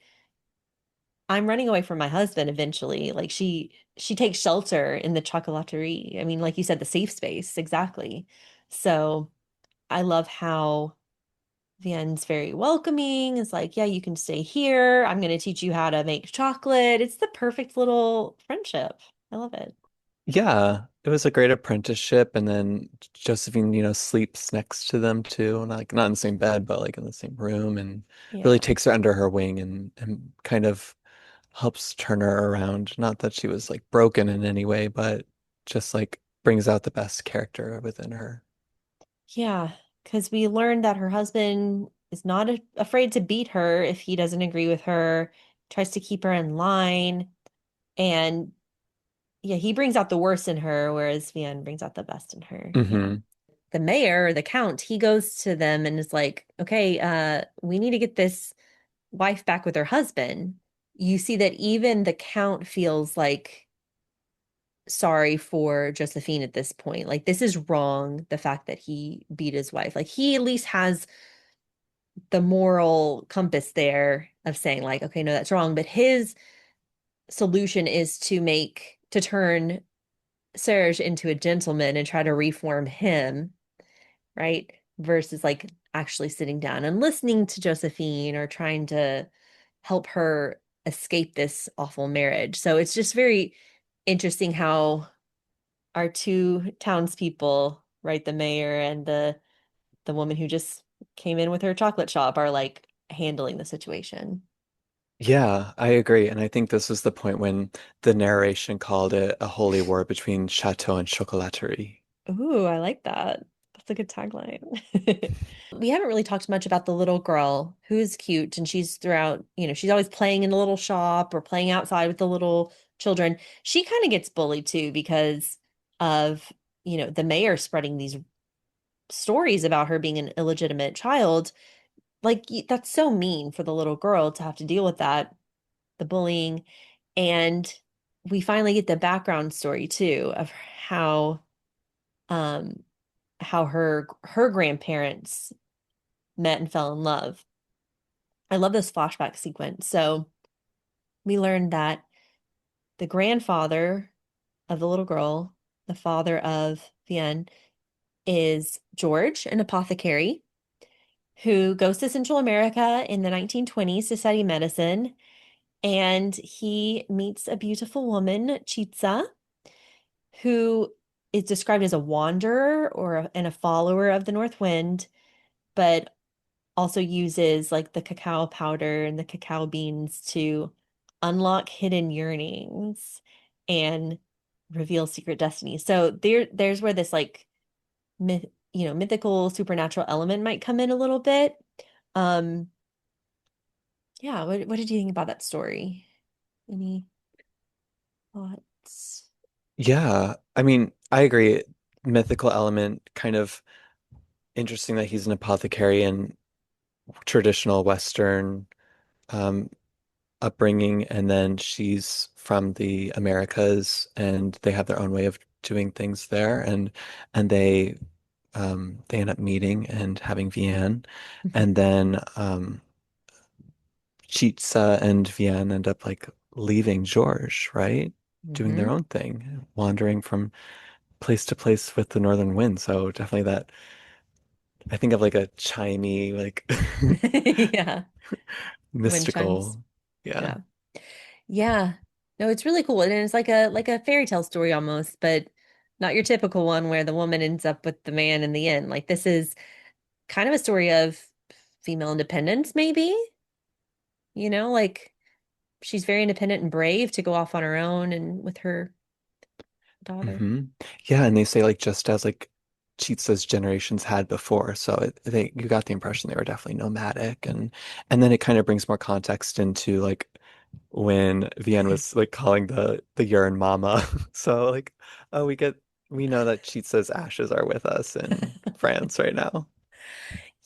I'm running away from my husband eventually. Like she takes shelter in the chocolaterie. I mean, like you said, the safe space. Exactly. So I love how Vianne's very welcoming. It's like, yeah, you can stay here. I'm going to teach you how to make chocolate. It's the perfect little friendship. I love it. Yeah, it was a great apprenticeship, and then Josephine, sleeps next to them too, and like not in the same bed, but like in the same room, and really Yeah. takes her under her wing and kind of helps turn her around. Not that she was like broken in any way, but just like brings out the best character within her. Yeah, because we learned that her husband is not afraid to beat her if he doesn't agree with her, tries to keep her in line. And yeah, he brings out the worst in her, whereas Vianne brings out the best in her. Yeah. Hmm. The mayor or the count, he goes to them and is like, okay, we need to get this wife back with her husband. You see that even the count feels like sorry for Josephine at this point. Like, this is wrong, the fact that he beat his wife. Like, he at least has the moral compass there of saying, like, okay, no, that's wrong. But his solution is to turn Serge into a gentleman and try to reform him, right? Versus like actually sitting down and listening to Josephine or trying to help her escape this awful marriage. So it's just very interesting how our two townspeople, right, the mayor and the woman who just came in with her chocolate shop are like handling the situation. Yeah, I agree. And I think this was the point when the narration called it a holy war between chateau and chocolaterie. Ooh, I like that. That's a good tagline. We haven't really talked much about the little girl who's cute and she's throughout, she's always playing in a little shop or playing outside with the little children. She kind of gets bullied too because of, the mayor spreading these stories about her being an illegitimate child. Like that's so mean for the little girl to have to deal with that, the bullying. And we finally get the background story too of um how her grandparents met and fell in love. I love this flashback sequence. So we learned that the grandfather of the little girl, the father of Vianne, is George, an apothecary who goes to Central America in the 1920s to study medicine. And he meets a beautiful woman, Chitza, who is described as a wanderer and a follower of the North Wind, but also uses like the cacao powder and the cacao beans to unlock hidden yearnings and reveal secret destinies. So there's where this like mythical supernatural element might come in a little bit. Um, yeah, what did you think about that story? Any thoughts? Yeah, I mean, I agree. Mythical element, kind of interesting that he's an apothecary in traditional Western um, upbringing, and then she's from the Americas, and they have their own way of doing things there, and they end up meeting and having Vianne, and then Chitsa and Vianne end up like leaving George, right? Doing their Hmm. own thing, wandering from place to place with the northern wind. So definitely that I think of like a chimey, like Yeah, wind chimes. mystical. Yeah. Yeah. Yeah. No, it's really cool. And it's like a fairy tale story almost, but not your typical one where the woman ends up with the man in the end. Like this is kind of a story of female independence, maybe, like she's very independent and brave to go off on her own and with her daughter. Hmm. Yeah, and they say like just as like Cheetah's generations had before, so you got the impression they were definitely nomadic, and then it kind of brings more context into like when Vienne was like calling the urine mama. So like, oh, we know that Cheetah's ashes are with us in France right now.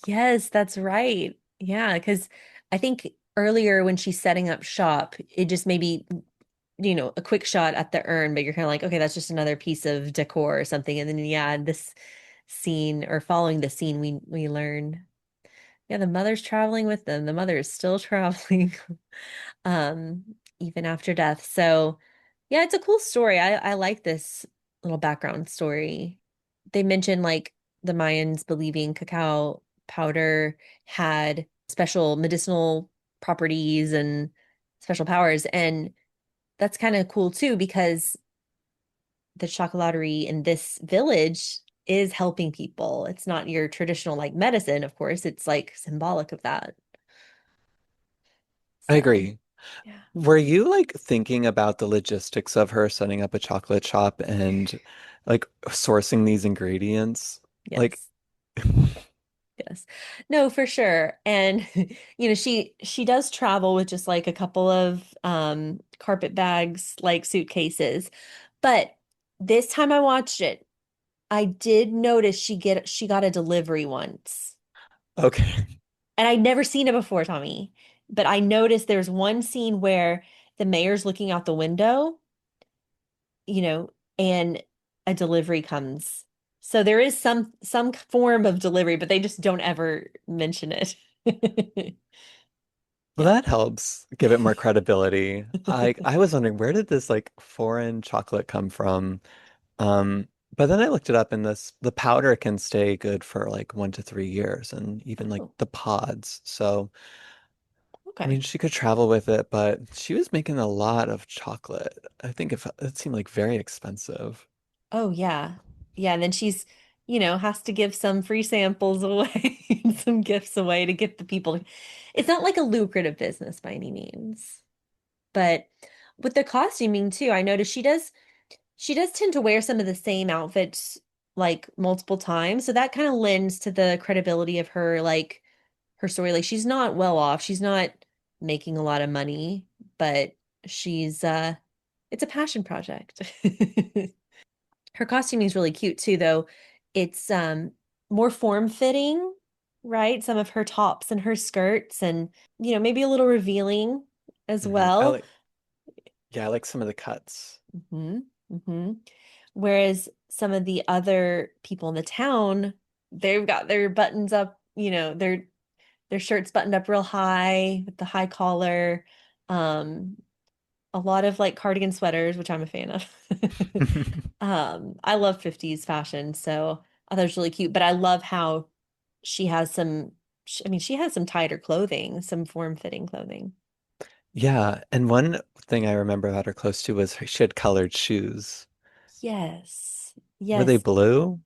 Yes, that's right. Yeah, because I think earlier when she's setting up shop, it just maybe, a quick shot at the urn, but you're kind of like, okay, that's just another piece of decor or something. And then yeah, this scene or following the scene, we learn, yeah, the mother's traveling with them. The mother is still traveling, um, even after death. So yeah, it's a cool story. I like this little background story. They mentioned like the Mayans believing cacao powder had special medicinal properties and special powers. And that's kind of cool too, because the chocolaterie in this village is helping people. It's not your traditional like medicine, of course. It's like symbolic of that. I So, agree. yeah. Were you like thinking about the logistics of her setting up a chocolate shop and like sourcing these ingredients? Like, Yes. Yes. No, for sure. And she does travel with just like a couple of carpet bags, like suitcases. But this time I watched it, I did notice she got a delivery once. okay. And I'd never seen it before, Tommy. But I noticed there's one scene where the mayor's looking out the window, you know, and a delivery comes. So there is some form of delivery, but they just don't ever mention it. Well, Yeah. that helps give it more credibility. I was wondering where did this like foreign chocolate come from? Um, but then I looked it up and the powder can stay good for like 1 to 3 years and even like Oh, the pods. So I okay. mean she could travel with it, but she was making a lot of chocolate. I think if it seemed like very expensive. Oh, yeah. Yeah, and then she's, has to give some free samples away and some gifts away to get the people. It's not like a lucrative business by any means. But with the costuming too, I noticed she does tend to wear some of the same outfits like multiple times. So that kind of lends to the credibility of her, like her story. Like she's not well off. She's not making a lot of money, but she's it's a passion project. Her costuming is really cute too, though. It's more form-fitting, right? Some of her tops and her skirts and maybe a little revealing as I well. like yeah, I like some of the cuts. Hmm. Hmm. Whereas some of the other people in the town, they've got their buttons up, their shirts buttoned up real high with the high collar. Um, a lot of like cardigan sweaters, which I'm a fan of. I love 50s fashion, so I thought it was really cute, but I love how she has I mean, she has some tighter clothing, some form-fitting clothing. Yeah, and one thing I remember about her close to was she had colored shoes. Yes. Were they Yes. blue?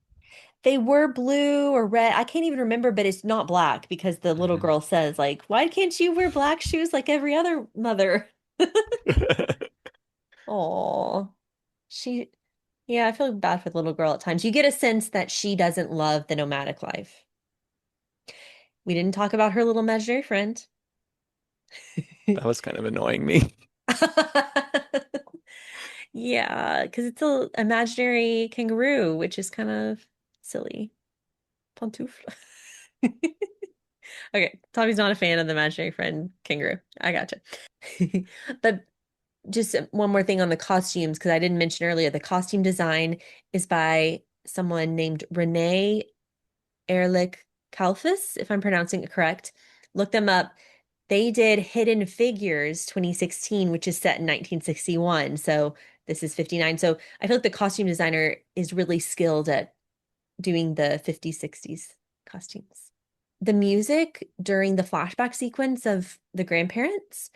They were blue or red. I can't even remember, but it's not black because the little Mhm. girl says, like, why can't you wear black shoes like every other mother? Oh, she, yeah, I feel bad for the little girl at times. You get a sense that she doesn't love the nomadic life. We didn't talk about her little imaginary friend. That was kind of annoying me. Yeah, because it's a imaginary kangaroo, which is kind of silly. Pantoufle. Okay, Tommy's not a fan of the imaginary friend kangaroo. I gotcha. But just one more thing on the costumes, because I didn't mention earlier, the costume design is by someone named Renee Ehrlich Kalfus, if I'm pronouncing it correct. Look them up. They did Hidden Figures 2016, which is set in 1961. So this is 59. So I feel like the costume designer is really skilled at doing the 50s, 60s costumes. The music during the flashback sequence of the grandparents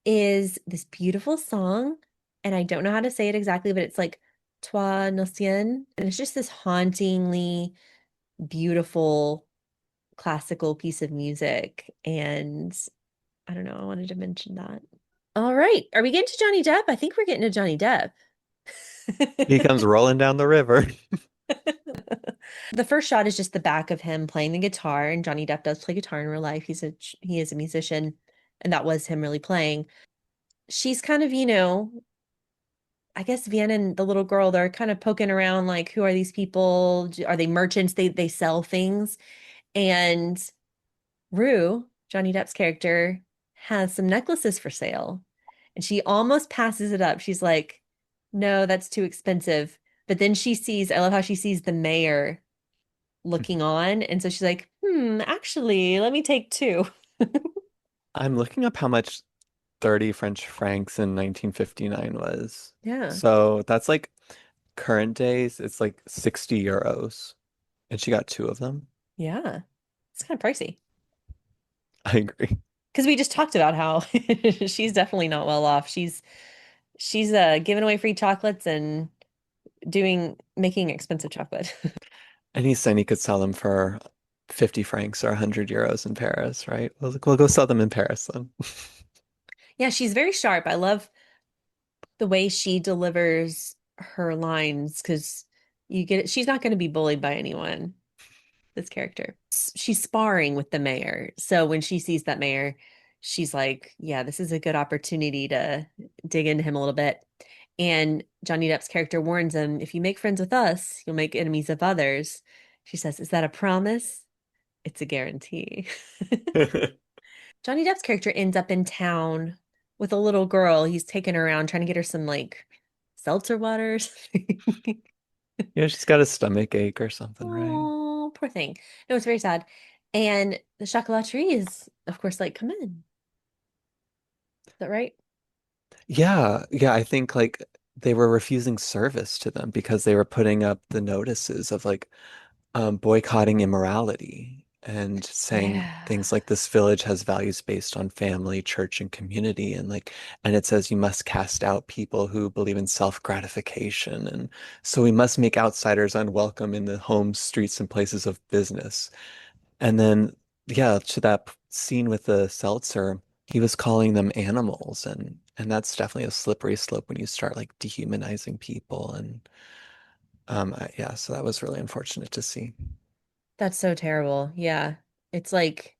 is this beautiful song. And I don't know how to say it exactly, but it's like Toi Nocien. And it's just this hauntingly beautiful classical piece of music. And I don't know, I wanted to mention that. All right. Are we getting to Johnny Depp? I think we're getting to Johnny Depp. He comes rolling down the river. The first shot is just the back of him playing the guitar, and Johnny Depp does play guitar in real life. He is a musician, and that was him really playing. She's kind of, I guess Vianne and the little girl, they're kind of poking around like, who are these people? Are they merchants? They sell things. And Rue, Johnny Depp's character, has some necklaces for sale. And she almost passes it up. She's like, no, that's too expensive. But then I love how she sees the mayor looking on. And so she's like, actually, let me take two. I'm looking up how much 30 French francs in 1959 was. Yeah. So that's like current days, it's like 60 euros. And she got two of them. Yeah. It's kind of pricey. I agree. Because we just talked about how she's definitely not well off. She's giving away free chocolates and making expensive chocolate. And he's saying he could sell them for 50 francs or 100 euros in Paris, right? We'll go sell them in Paris then. Yeah, she's very sharp. I love the way she delivers her lines because you get it. She's not going to be bullied by anyone, this character. She's sparring with the mayor. So when she sees that mayor, she's like, yeah, this is a good opportunity to dig into him a little bit. And Johnny Depp's character warns him, if you make friends with us, you'll make enemies of others. She says, is that a promise? It's a guarantee. Johnny Depp's character ends up in town with a little girl. He's taken her around trying to get her some like seltzer water or something. Yeah, she's got a stomach ache or something, right? Oh, poor thing. No, it's very sad. And the chocolatier is, of course, like, come in. Is that right? Yeah, yeah, I think like they were refusing service to them because they were putting up the notices of like boycotting immorality and saying Yeah. things like this village has values based on family, church, and community, and like, and it says you must cast out people who believe in self-gratification, and so we must make outsiders unwelcome in the homes, streets, and places of business. And then, yeah, to that scene with the seltzer, he was calling them animals, and that's definitely a slippery slope when you start like dehumanizing people, and yeah, so that was really unfortunate to see. That's so terrible. Yeah. It's like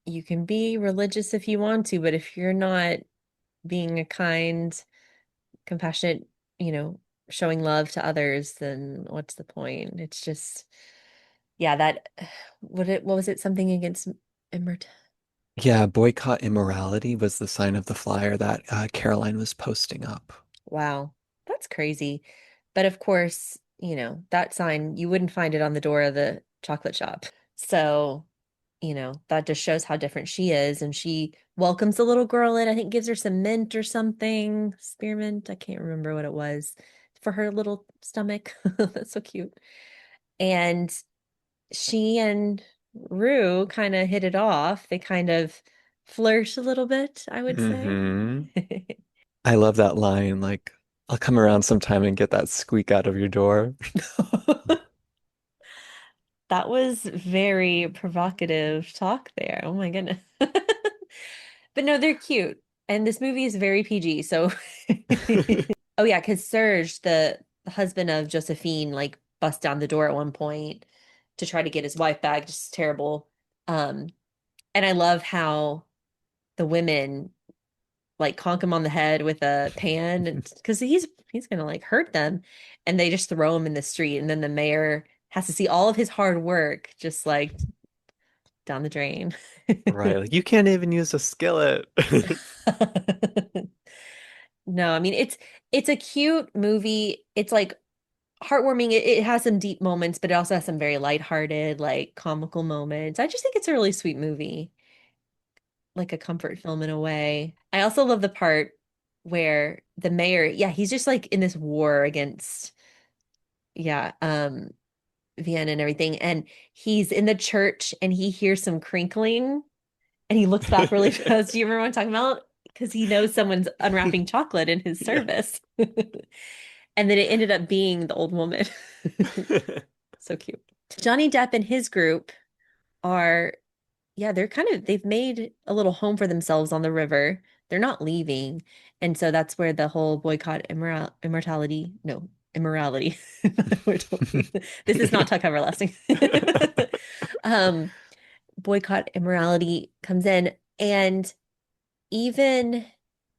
you can be religious if you want to, but if you're not being a kind, compassionate, you know, showing love to others, then what's the point? It's just, yeah, that what was it? Something against immort Yeah, boycott immorality was the sign of the flyer that Caroline was posting up. Wow, that's crazy. But of course, you know, that sign, you wouldn't find it on the door of the chocolate shop. So, you know, that just shows how different she is. And she welcomes the little girl in, I think gives her some mint or something, spearmint. I can't remember what it was for her little stomach. That's so cute. And she and Rue kind of hit it off. They kind of flirt a little bit, I would say. Hmm. I love that line, like, I'll come around sometime and get that squeak out of your door. That was very provocative talk there. Oh my goodness. But no, they're cute. And this movie is very PG. So, oh yeah, because Serge, the husband of Josephine, like busts down the door at one point to try to get his wife back. Just terrible. Um, and I love how the women like conk him on the head with a pan and because he's gonna like hurt them and they just throw him in the street and then the mayor has to see all of his hard work just like down the drain. Right, like you can't even use a skillet. No, I mean it's a cute movie. It's like heartwarming. It has some deep moments, but it also has some very lighthearted, like comical moments. I just think it's a really sweet movie, like a comfort film in a way. I also love the part where the mayor, yeah, he's just like in this war against, yeah, Vienna and everything. And he's in the church and he hears some crinkling and he looks back really fast. Do you remember what I'm talking about? Because he knows someone's unwrapping chocolate in his Yeah. service. And then it ended up being the old woman. So cute. Johnny Depp and his group are, yeah, they've made a little home for themselves on the river. They're not leaving. And so that's where the whole boycott immortality, no, immorality. This is not talk everlasting. Um, boycott immorality comes in. And even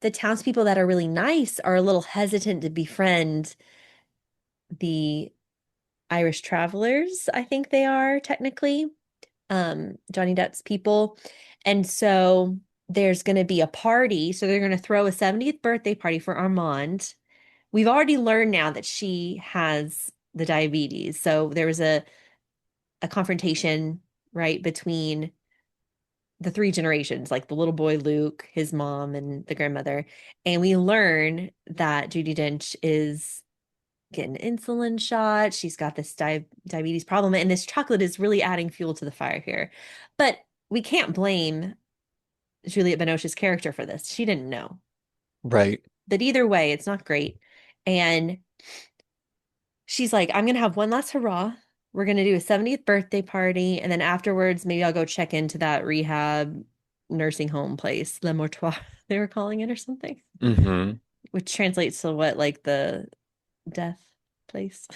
the townspeople that are really nice are a little hesitant to befriend the Irish travelers, I think they are technically, Johnny Depp's people. And so there's going to be a party. So they're going to throw a 70th birthday party for Armand. We've already learned now that she has the diabetes. So there was a confrontation, right, between the three generations, like the little boy Luke, his mom, and the grandmother. And we learn that Judi Dench is getting an insulin shot. She's got this diabetes problem, and this chocolate is really adding fuel to the fire here. But we can't blame Juliette Binoche's character for this. She didn't know. Right. But either way, it's not great. And She's like, I'm gonna have one last hurrah. We're gonna do a 70th birthday party, and then afterwards, maybe I'll go check into that rehab nursing home place, Le Mortoir, they were calling it or something, Hmm. which translates to what, like the death place.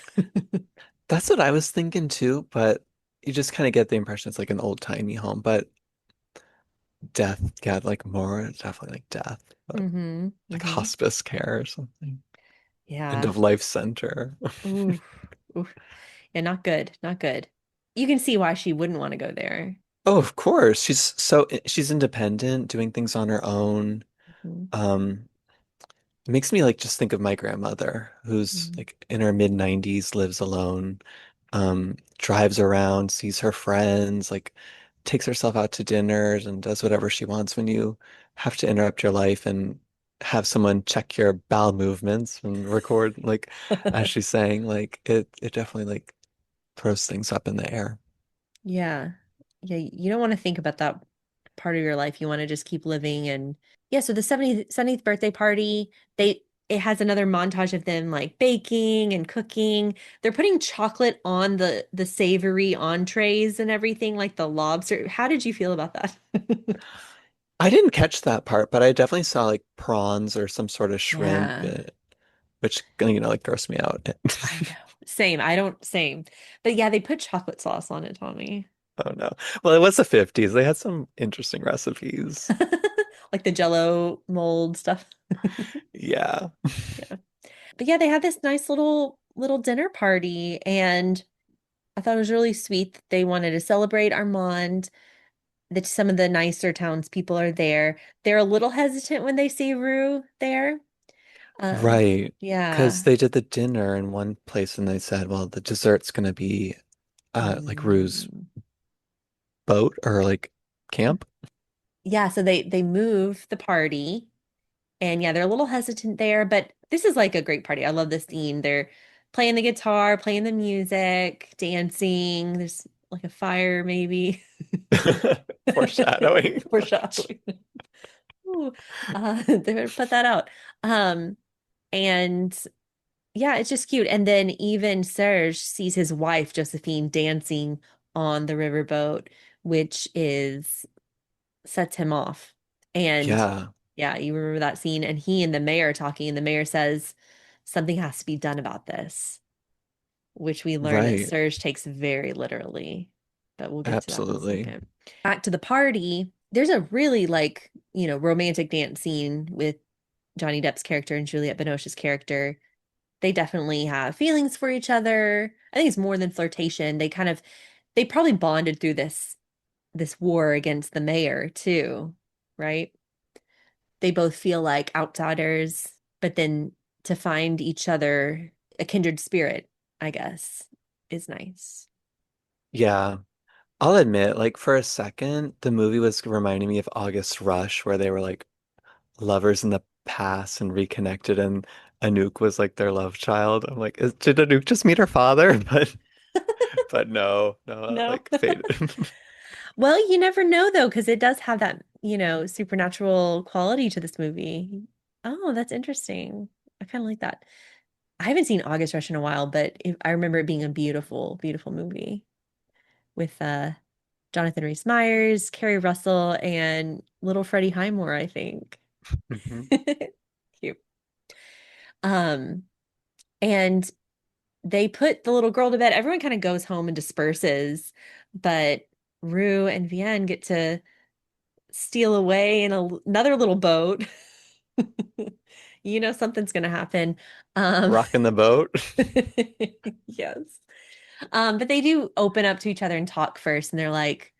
That's what I was thinking too, but you just kind of get the impression it's like an old-timey home, but death, yeah, like more definitely like death, but Mm-hmm. like Mm-hmm. hospice care or something. End Yeah. of life center. Ooh. Ooh. Yeah, not good. Not good. You can see why she wouldn't want to go there. Oh, of course. She's independent, doing things on her own. Mhm. Um, it makes me like just think of my grandmother, who's Mhm. like in her mid 90s, lives alone, drives around, sees her friends, like takes herself out to dinners and does whatever she wants. When you have to interrupt your life and have someone check your bowel movements and record, like as she's saying, like it definitely like throws things up in the air. Yeah. Yeah, you don't want to think about that part of your life. You want to just keep living. And yeah, so the 70th birthday party, it has another montage of them like baking and cooking. They're putting chocolate on the savory entrees and everything, like the lobster. How did you feel about that? I didn't catch that part, but I definitely saw like prawns or some sort of shrimp, Yeah, which like grossed me out. I know. Same. I don't, same. But yeah, they put chocolate sauce on it, Tommy. Oh no. Well, it was the 50s. They had some interesting recipes. Like the Jello mold stuff. Yeah. Yeah. But yeah, they had this nice little dinner party, and I thought it was really sweet that they wanted to celebrate Armand, that some of the nicer townspeople are there. They're a little hesitant when they see Rue there. Um, Right. Because yeah. they did the dinner in one place and they said, well, the dessert's gonna be like Rue's Mm. boat or like camp. Yeah, so they move the party, and yeah, they're a little hesitant there, but this is like a great party. I love this scene. They're playing the guitar, playing the music, dancing. There's like a fire maybe. Foreshadowing. Foreshadowing. Ooh, they better put that out. Um, and yeah, it's just cute. And then even Serge sees his wife, Josephine, dancing on the riverboat, which is sets him off. And Yeah, yeah, you remember that scene, and he and the mayor are talking, and the mayor says something has to be done about this, which we learn that right. Serge takes very literally. But we'll get to that in a Absolutely. second. Back to the party, there's a really like, romantic dance scene with Johnny Depp's character and Juliette Binoche's character. They definitely have feelings for each other. I think it's more than flirtation. They probably bonded through this war against the mayor too, right? They both feel like outsiders, but then to find each other a kindred spirit, I guess, is nice. Yeah. I'll admit, like for a second, the movie was reminding me of August Rush, where they were like lovers in the past and reconnected, and Anouk was like their love child. I'm like, did Anouk just meet her father? But no, no, No. like faded. Well, you never know though, because it does have that, supernatural quality to this movie. Oh, that's interesting. I kind of like that. I haven't seen August Rush in a while, but I remember it being a beautiful, beautiful movie with Jonathan Rhys-Meyers, Kerry Russell, and little Freddie Highmore, I think. Mhm. Cute. Um, and they put the little girl to bed. Everyone kind of goes home and disperses, but Rue and Vianne get to steal away in another little boat. Something's gonna happen. Um, Rocking the boat. yes. But they do open up to each other and talk first, and they're like,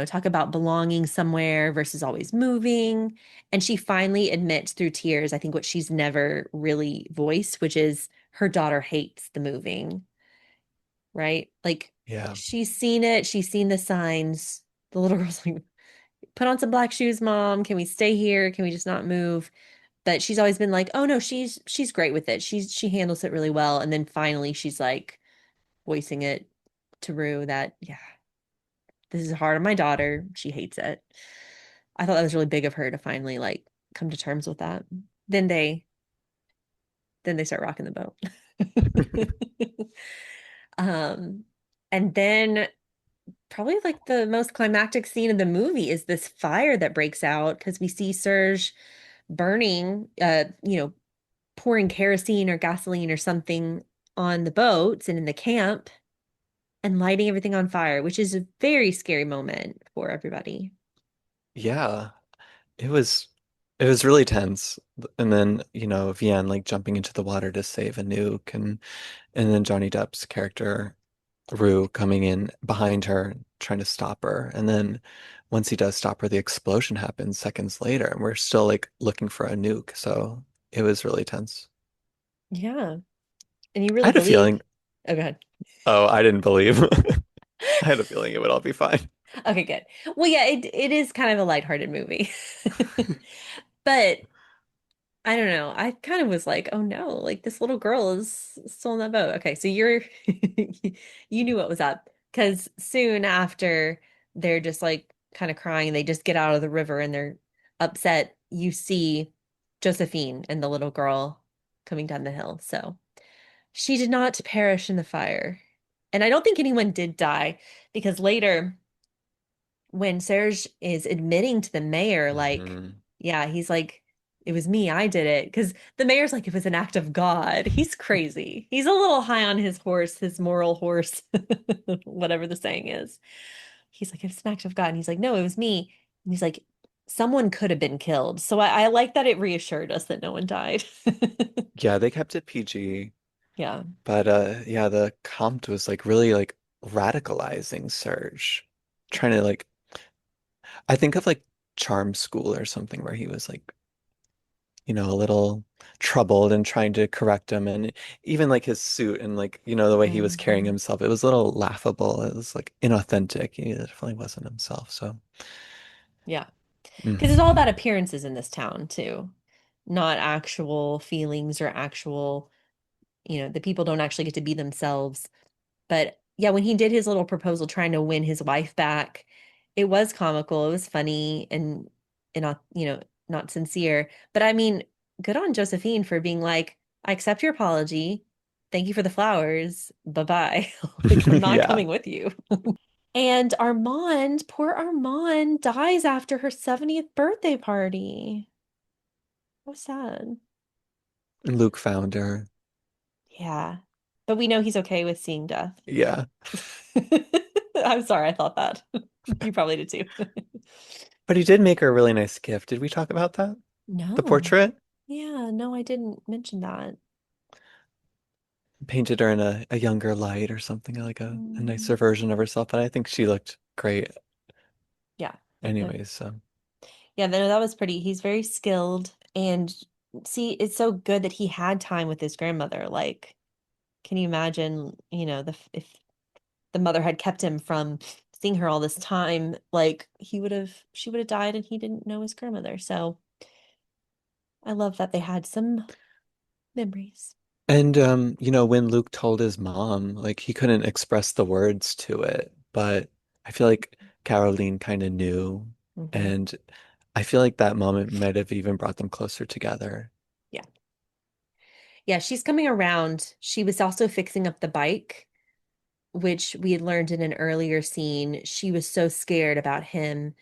talk about belonging somewhere versus always moving. And she finally admits through tears, I think what she's never really voiced, which is her daughter hates the moving, right? Like Yeah, she's seen it, she's seen the signs. The little girl's like, put on some black shoes, mom. Can we stay here? Can we just not move? But she's always been like, oh no, she's great with it. She handles it really well. And then finally she's like voicing it to Rue that, yeah, this is hard on my daughter. She hates it. I thought that was really big of her to finally like come to terms with that. Then then they start rocking the boat. Um, and then probably like the most climactic scene of the movie is this fire that breaks out because we see Serge burning, pouring kerosene or gasoline or something on the boats and in the camp and lighting everything on fire, which is a very scary moment for everybody. Yeah, it was it was really tense. And then, Vianne like jumping into the water to save a nuke and then Johnny Depp's character Rue coming in behind her trying to stop her. And then once he does stop her, the explosion happens seconds later and we're still like looking for a nuke. So it was really tense. Yeah. And you I really had a believe. feeling, Oh, go ahead. oh, I didn't believe. I had a feeling it would all be fine. Okay, good. Well, yeah, it is kind of a lighthearted movie. But I don't know. I kind of was like, oh no, like this little girl is still in that boat. Okay, so you're you knew what was up because soon after they're just like kind of crying, they just get out of the river and they're upset. You see Josephine and the little girl coming down the hill. So she did not perish in the fire. And I don't think anyone did die because later when Serge is admitting to the mayor, like, Hmm. yeah, he's like, it was me, I did it. Because the mayor's like, it was an act of God. He's crazy. He's a little high on his horse, his moral horse, whatever the saying is. He's like, it's an act of God. And he's like, no, it was me. And he's like, someone could have been killed. So I like that it reassured us that no one died. Yeah, they kept it PG, Yeah. but yeah, the Comte was like really like radicalizing Serge, trying to like I think of like Charm School or something where he was like a little troubled and trying to correct him. And even like his suit and like, the way he was carrying Mhm. himself, it was a little laughable. It was like inauthentic. He definitely wasn't himself. So, Yeah. Because it's mhm. all about appearances in this town too, not actual feelings or actual, the people don't actually get to be themselves. But yeah, when he did his little proposal trying to win his wife back, it was comical, it was funny and not, not sincere. But I mean, good on Josephine for being like, I accept your apology. Thank you for the flowers. Bye-bye. Like, I'm not Yeah. coming with you. And Armand, poor Armand, dies after her 70th birthday party. So sad. And Luke found her. Yeah. But we know he's okay with seeing death. Yeah. I'm sorry, I thought that. You probably did too. But he did make her a really nice gift. Did we talk about that? The No. portrait? Yeah, no, I didn't mention that. Painted her in a younger light or something, like a nicer Mm, version of herself. But I think she looked great yeah. No. anyways. So. Yeah, no, that was pretty. He's very skilled. And see, it's so good that he had time with his grandmother. Like, can you imagine, if the mother had kept him from seeing her all this time, like she would have died and he didn't know his grandmother. So I love that they had some memories. And when Luke told his mom, like he couldn't express the words to it, but I feel like Caroline kind of knew, Hmm. and I feel like that moment might have even brought them closer together. Yeah. Yeah, she's coming around. She was also fixing up the bike, which we had learned in an earlier scene. She was so scared about him,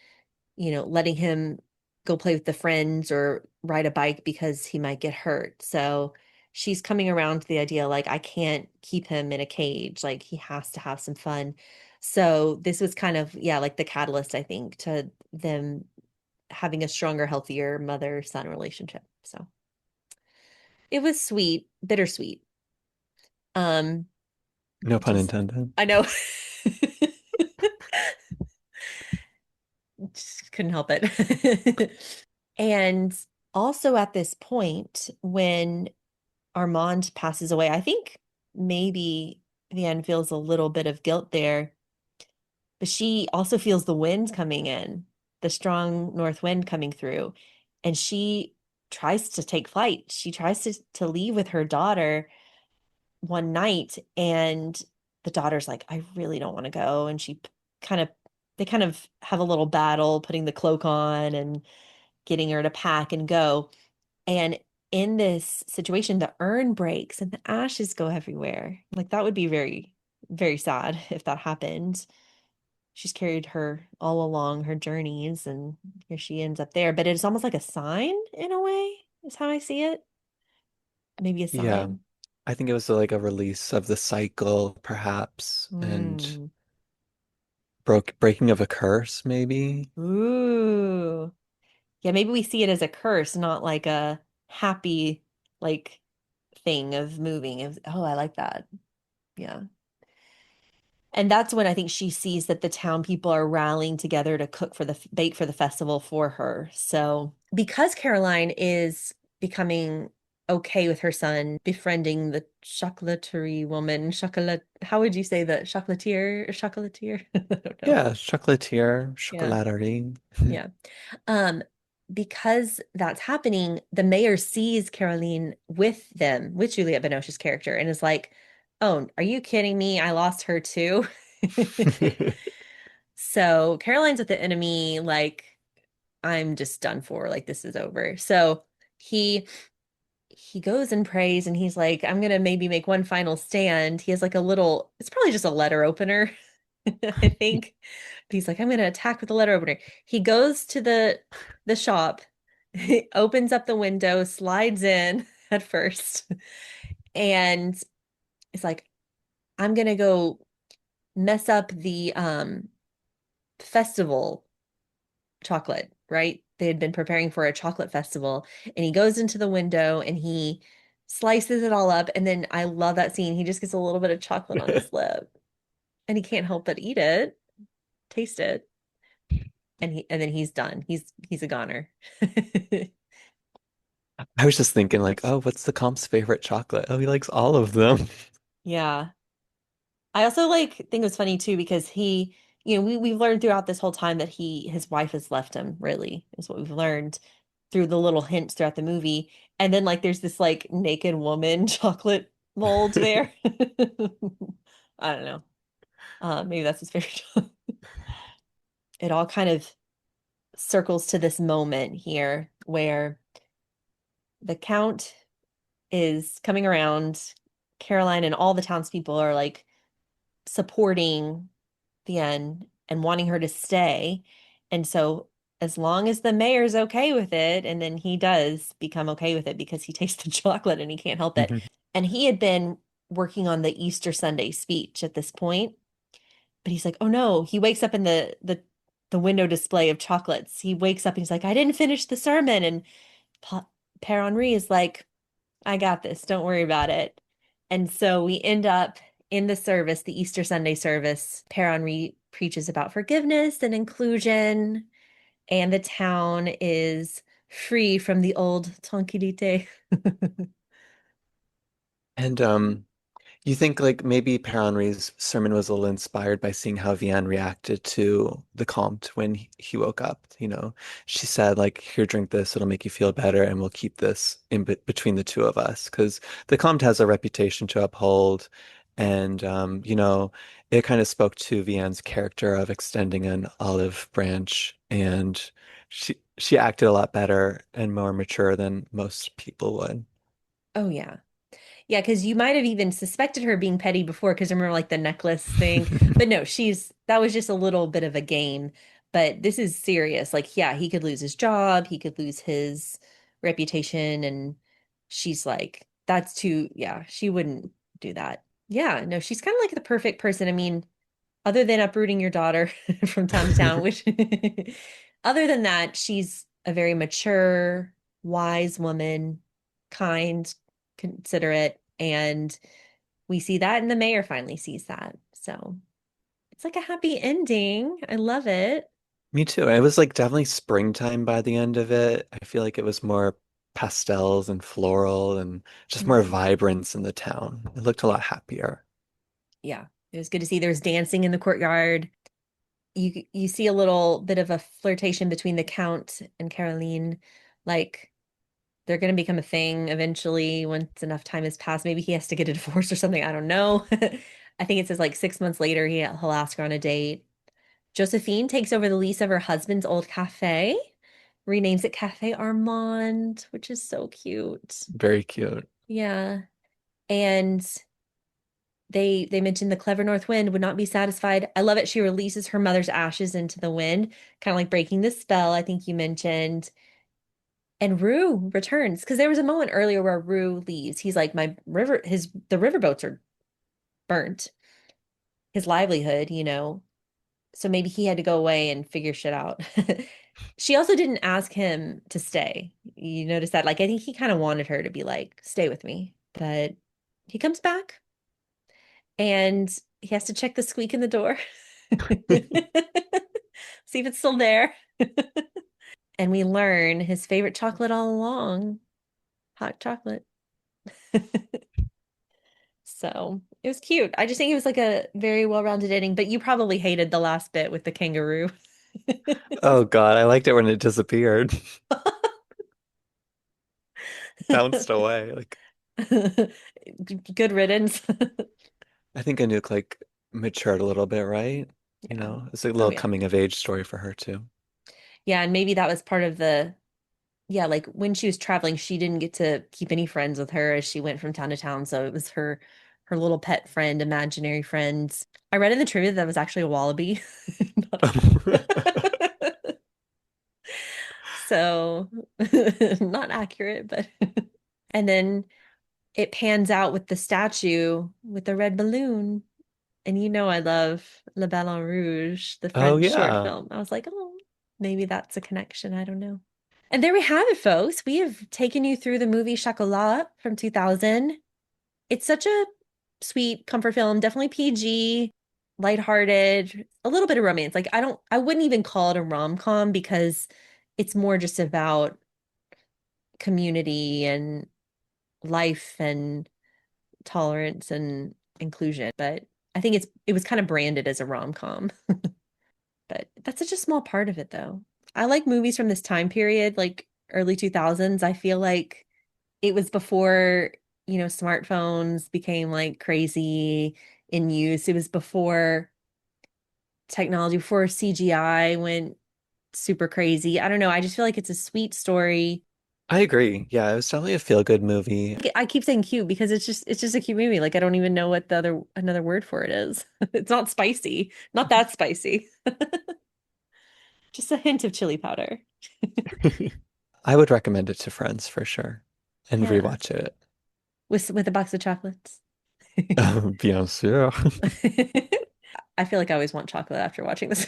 letting him go play with the friends or ride a bike because he might get hurt. So she's coming around to the idea like, I can't keep him in a cage. Like, he has to have some fun. So this was kind of, yeah, like the catalyst, I think, to them having a stronger, healthier mother-son relationship. So it was sweet, bittersweet. Um, No pun just intended. I know. Just couldn't help it. And also at this point, when Armand passes away, I think maybe Vianne feels a little bit of guilt there, but she also feels the wind coming in, the strong north wind coming through, and she tries to take flight. She tries to leave with her daughter one night, and the daughter's like, I really don't want to go. And kind of, they kind of have a little battle putting the cloak on and getting her to pack and go. And in this situation, the urn breaks and the ashes go everywhere. Like that would be very, very sad if that happened. She's carried her all along her journeys, and here she ends up there. But it's almost like a sign in a way, is how I see it. Maybe a Yeah. sign. I think it was like a release of the cycle, perhaps, and Mm. breaking of a curse, maybe. Ooh. Yeah, maybe we see it as a curse, not like a happy like thing of moving. Oh, I like that. Yeah. And that's when I think she sees that the town people are rallying together to cook for the bake for the festival for her. So, because Caroline is becoming okay with her son befriending the chocolaterie woman, how would you say the chocolatier? I don't know. Yeah, chocolatier, Yeah. chocolaterie. Yeah. Um, because that's happening, the mayor sees Caroline with them, with Juliette Binoche's character, and is like, "Oh, are you kidding me? I lost her too." So Caroline's with the enemy, like, I'm just done for, like this is over. So he he goes and prays and he's like, I'm gonna maybe make one final stand. He has like a little, it's probably just a letter opener, I think. But he's like, I'm gonna attack with a letter opener. He goes to the shop, he opens up the window, slides in at first, and it's like, I'm gonna go mess up the festival chocolate, right? They had been preparing for a chocolate festival, and he goes into the window and he slices it all up. And then I love that scene. He just gets a little bit of chocolate on his lip, and he can't help but eat it, taste it, and then he's done. He's a goner. I was just thinking like, oh, what's the comp's favorite chocolate? Oh, he likes all of them. Yeah. I also like think it was funny too because we've learned throughout this whole time that his wife has left him, really, is what we've learned through the little hints throughout the movie. And then like there's this like naked woman chocolate mold there. I don't know. Maybe that's his favorite. It all kind of circles to this moment here where the Count is coming around. Caroline and all the townspeople are like supporting Vianne and wanting her to stay. And so as long as the mayor's okay with it, and then he does become okay with it because he tastes the chocolate and he can't help it. And he had been working on the Easter Sunday speech at this point, but he's like, oh no, he wakes up in the window display of chocolates. He wakes up and he's like, I didn't finish the sermon. And Pa Père Henri is like, I got this. Don't worry about it. And so we end up in the service, the Easter Sunday service. Père Henri preaches about forgiveness and inclusion, and the town is free from the old tranquillité. And you think like maybe Père Henri's sermon was a little inspired by seeing how Vianne reacted to the Comte when he woke up. She said like, "Here, drink this. It'll make you feel better, and we'll keep this in between the two of us." Because the Comte has a reputation to uphold, and it kind of spoke to Vianne's character of extending an olive branch, and she acted a lot better and more mature than most people would. Oh, yeah. Yeah, because you might have even suspected her being petty before, because remember like the necklace thing. But no, that was just a little bit of a game. But this is serious. Like, yeah, he could lose his job, he could lose his reputation, and she's like, that's too, yeah, she wouldn't do that. Yeah, no, she's kind of like the perfect person. I mean, other than uprooting your daughter from town to town, which other than that, she's a very mature, wise woman, kind, considerate, and we see that, and the mayor finally sees that. So it's like a happy ending. I love it. Me too. It was like definitely springtime by the end of it. I feel like it was more pastels and floral and just more Mhm. vibrance in the town. It looked a lot happier. Yeah, it was good to see there's dancing in the courtyard. You see a little bit of a flirtation between the Count and Caroline, like they're going to become a thing eventually once enough time has passed. Maybe he has to get a divorce or something. I don't know. I think it says like 6 months later, he'll ask her on a date. Josephine takes over the lease of her husband's old cafe, renames it Cafe Armand, which is so cute. Very cute. Yeah. And they mentioned the clever north wind would not be satisfied. I love it. She releases her mother's ashes into the wind, kind of like breaking the spell, I think you mentioned. And Rue returns because there was a moment earlier where Rue leaves. He's like, my river, the riverboats are burnt, his livelihood, So maybe he had to go away and figure shit out. She also didn't ask him to stay. You notice that? Like, I think he kind of wanted her to be like, stay with me. But he comes back and he has to check the squeak in the door, see if it's still there. And we learn his favorite chocolate all along, hot chocolate. So it was cute. I just think it was like a very well-rounded ending, but you probably hated the last bit with the kangaroo. Oh God, I liked it when it disappeared. Bounced away. Like Good riddance. I think Anouk like matured a little bit, right? Yeah. It's a Oh little yeah. coming of age story for her too. Yeah, and maybe that was part of yeah, like when she was traveling, she didn't get to keep any friends with her as she went from town to town. So it was her little pet friend, imaginary friends. I read in the trivia that was actually a wallaby, not a cat. So not accurate, but and then it pans out with the statue with the red balloon. And I love La Belle en Rouge, the Oh French short yeah. film. I was like, oh, maybe that's a connection. I don't know. And there we have it, folks. We have taken you through the movie Chocolat from 2000. It's such a sweet comfort film, definitely PG, lighthearted, a little bit of romance. Like I wouldn't even call it a rom-com because it's more just about community and life and tolerance and inclusion. But I think it was kind of branded as a rom-com. But that's such a small part of it though. I like movies from this time period, like early 2000s. I feel like it was before, smartphones became like crazy in use. It was before technology, before CGI went super crazy. I don't know. I just feel like it's a sweet story. I agree. Yeah, it was definitely a feel-good movie. I keep saying cute because it's just a cute movie. Like I don't even know what the other another word for it is. It's not spicy. Not that spicy. Just a hint of chili powder. I would recommend it to friends for sure and Yeah. rewatch it. With a box of chocolates. Bien sûr. I feel like I always want chocolate after watching this.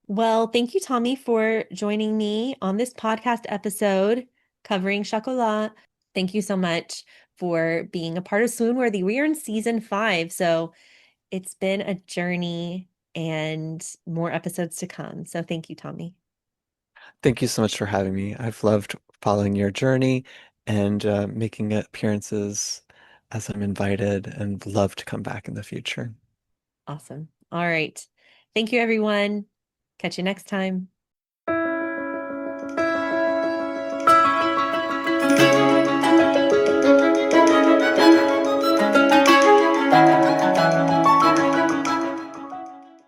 Well, thank you, Tommy, for joining me on this podcast episode covering Chocolat. Thank you so much for being a part of Swoon-Worthy. We are in season 5, so it's been a journey and more episodes to come. So thank you, Tommy. Thank you so much for having me. I've loved following your journey and making appearances as I'm invited and love to come back in the future. Awesome. All right. Thank you, everyone. Catch you next time.